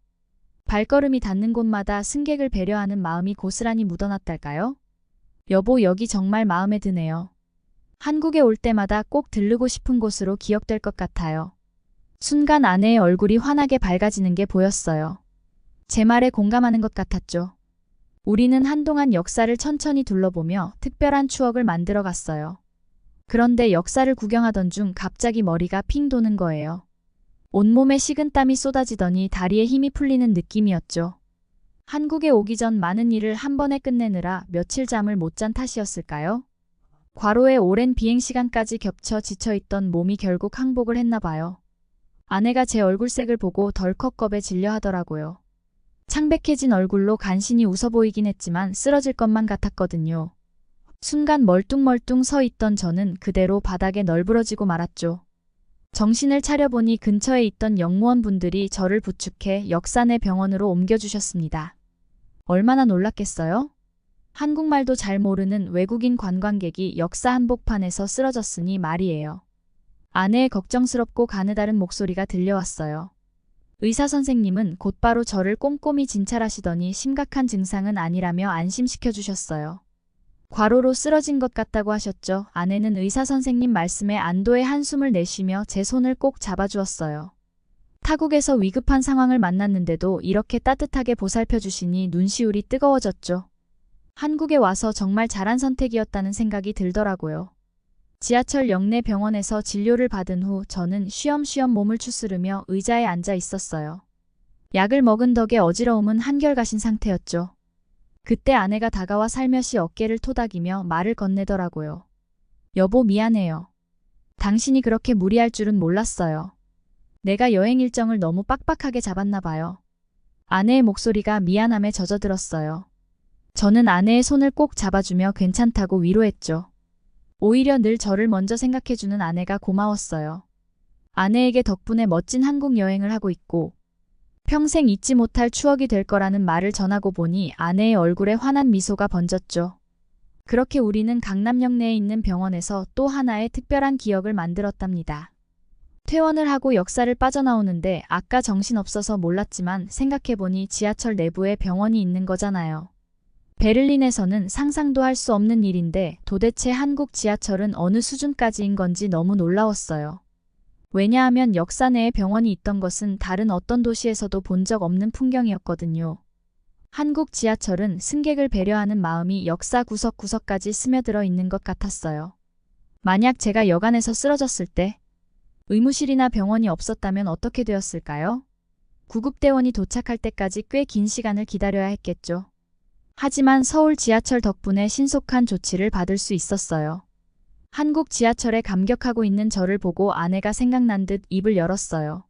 발걸음이 닿는 곳마다 승객을 배려하는 마음이 고스란히 묻어났달까요? 여보, 여기 정말 마음에 드네요. 한국에 올 때마다 꼭 들르고 싶은 곳으로 기억될 것 같아요. 순간 아내의 얼굴이 환하게 밝아지는 게 보였어요. 제 말에 공감하는 것 같았죠. 우리는 한동안 역사를 천천히 둘러보며 특별한 추억을 만들어 갔어요. 그런데 역사를 구경하던 중 갑자기 머리가 핑 도는 거예요. 온몸에 식은땀이 쏟아지더니 다리에 힘이 풀리는 느낌이었죠. 한국에 오기 전 많은 일을 한 번에 끝내느라 며칠 잠을 못 잔 탓이었을까요? 과로에 오랜 비행시간까지 겹쳐 지쳐있던 몸이 결국 항복을 했나 봐요. 아내가 제 얼굴색을 보고 덜컥 겁에 질려 하더라고요. 창백해진 얼굴로 간신히 웃어 보이긴 했지만 쓰러질 것만 같았거든요. 순간 멀뚱멀뚱 서 있던 저는 그대로 바닥에 널브러지고 말았죠. 정신을 차려보니 근처에 있던 역무원분들이 저를 부축해 역사내 병원으로 옮겨주셨습니다. 얼마나 놀랐겠어요? 한국말도 잘 모르는 외국인 관광객이 역사 한복판에서 쓰러졌으니 말이에요. 아내의 걱정스럽고 가느다른 목소리가 들려왔어요. 의사 선생님은 곧바로 저를 꼼꼼히 진찰하시더니 심각한 증상은 아니라며 안심시켜 주셨어요. 과로로 쓰러진 것 같다고 하셨죠. 아내는 의사 선생님 말씀에 안도의 한숨을 내쉬며 제 손을 꼭 잡아주었어요. 타국에서 위급한 상황을 만났는데도 이렇게 따뜻하게 보살펴 주시니 눈시울이 뜨거워졌죠. 한국에 와서 정말 잘한 선택이었다는 생각이 들더라고요. 지하철 역내 병원에서 진료를 받은 후 저는 쉬엄쉬엄 몸을 추스르며 의자에 앉아 있었어요. 약을 먹은 덕에 어지러움은 한결 가신 상태였죠. 그때 아내가 다가와 살며시 어깨를 토닥이며 말을 건네더라고요. 여보, 미안해요. 당신이 그렇게 무리할 줄은 몰랐어요. 내가 여행 일정을 너무 빡빡하게 잡았나 봐요. 아내의 목소리가 미안함에 젖어들었어요. 저는 아내의 손을 꼭 잡아주며 괜찮다고 위로했죠. 오히려 늘 저를 먼저 생각해주는 아내가 고마웠어요. 아내에게 덕분에 멋진 한국 여행을 하고 있고 평생 잊지 못할 추억이 될 거라는 말을 전하고 보니 아내의 얼굴에 환한 미소가 번졌죠. 그렇게 우리는 강남역 내에 있는 병원에서 또 하나의 특별한 기억을 만들었답니다. 퇴원을 하고 역사를 빠져나오는데 아까 정신없어서 몰랐지만 생각해보니 지하철 내부에 병원이 있는 거잖아요. 베를린에서는 상상도 할 수 없는 일인데 도대체 한국 지하철은 어느 수준까지인 건지 너무 놀라웠어요. 왜냐하면 역사 내에 병원이 있던 것은 다른 어떤 도시에서도 본 적 없는 풍경이었거든요. 한국 지하철은 승객을 배려하는 마음이 역사 구석구석까지 스며들어 있는 것 같았어요. 만약 제가 여간에서 쓰러졌을 때 의무실이나 병원이 없었다면 어떻게 되었을까요? 구급대원이 도착할 때까지 꽤 긴 시간을 기다려야 했겠죠. 하지만 서울 지하철 덕분에 신속한 조치를 받을 수 있었어요. 한국 지하철에 감격하고 있는 저를 보고 아내가 생각난 듯 입을 열었어요.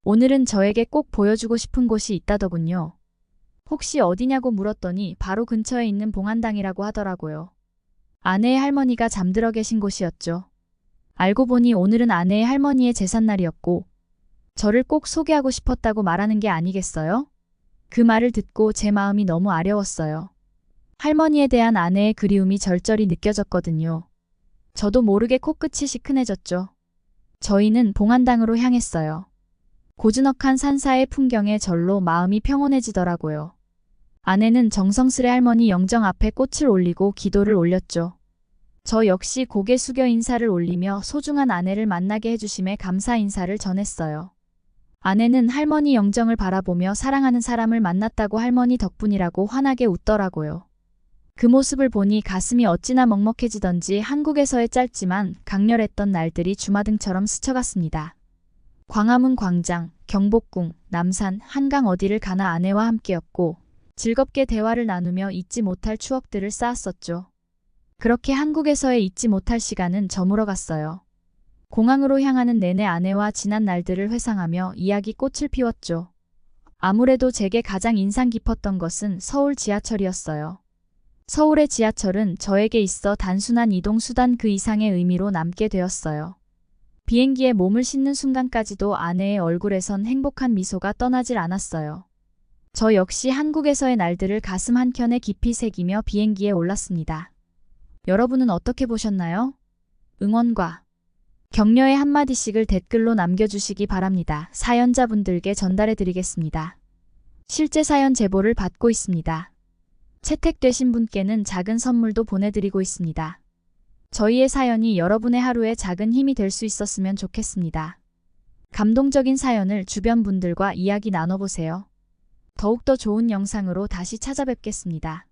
오늘은 저에게 꼭 보여주고 싶은 곳이 있다더군요. 혹시 어디냐고 물었더니 바로 근처에 있는 봉안당이라고 하더라고요. 아내의 할머니가 잠들어 계신 곳이었죠. 알고 보니 오늘은 아내의 할머니의 제삿날이었고 저를 꼭 소개하고 싶었다고 말하는 게 아니겠어요? 그 말을 듣고 제 마음이 너무 아려웠어요. 할머니에 대한 아내의 그리움이 절절히 느껴졌거든요. 저도 모르게 코끝이 시큰해졌죠. 저희는 봉안당으로 향했어요. 고즈넉한 산사의 풍경에 절로 마음이 평온해지더라고요. 아내는 정성스레 할머니 영정 앞에 꽃을 올리고 기도를 올렸죠. 저 역시 고개 숙여 인사를 올리며 소중한 아내를 만나게 해주심에 감사 인사를 전했어요. 아내는 할머니 영정을 바라보며 사랑하는 사람을 만났다고 할머니 덕분이라고 환하게 웃더라고요. 그 모습을 보니 가슴이 어찌나 먹먹해지던지 한국에서의 짧지만 강렬했던 날들이 주마등처럼 스쳐갔습니다. 광화문 광장, 경복궁, 남산, 한강 어디를 가나 아내와 함께였고 즐겁게 대화를 나누며 잊지 못할 추억들을 쌓았었죠. 그렇게 한국에서의 잊지 못할 시간은 저물어 갔어요. 공항으로 향하는 내내 아내와 지난 날들을 회상하며 이야기꽃을 피웠죠. 아무래도 제게 가장 인상 깊었던 것은 서울 지하철이었어요. 서울의 지하철은 저에게 있어 단순한 이동수단 그 이상의 의미로 남게 되었어요. 비행기에 몸을 싣는 순간까지도 아내의 얼굴에선 행복한 미소가 떠나질 않았어요. 저 역시 한국에서의 날들을 가슴 한켠에 깊이 새기며 비행기에 올랐습니다. 여러분은 어떻게 보셨나요? 응원과 격려의 한마디씩을 댓글로 남겨주시기 바랍니다. 사연자분들께 전달해드리겠습니다. 실제 사연 제보를 받고 있습니다. 채택되신 분께는 작은 선물도 보내드리고 있습니다. 저희의 사연이 여러분의 하루에 작은 힘이 될 수 있었으면 좋겠습니다. 감동적인 사연을 주변 분들과 이야기 나눠보세요. 더욱더 좋은 영상으로 다시 찾아뵙겠습니다.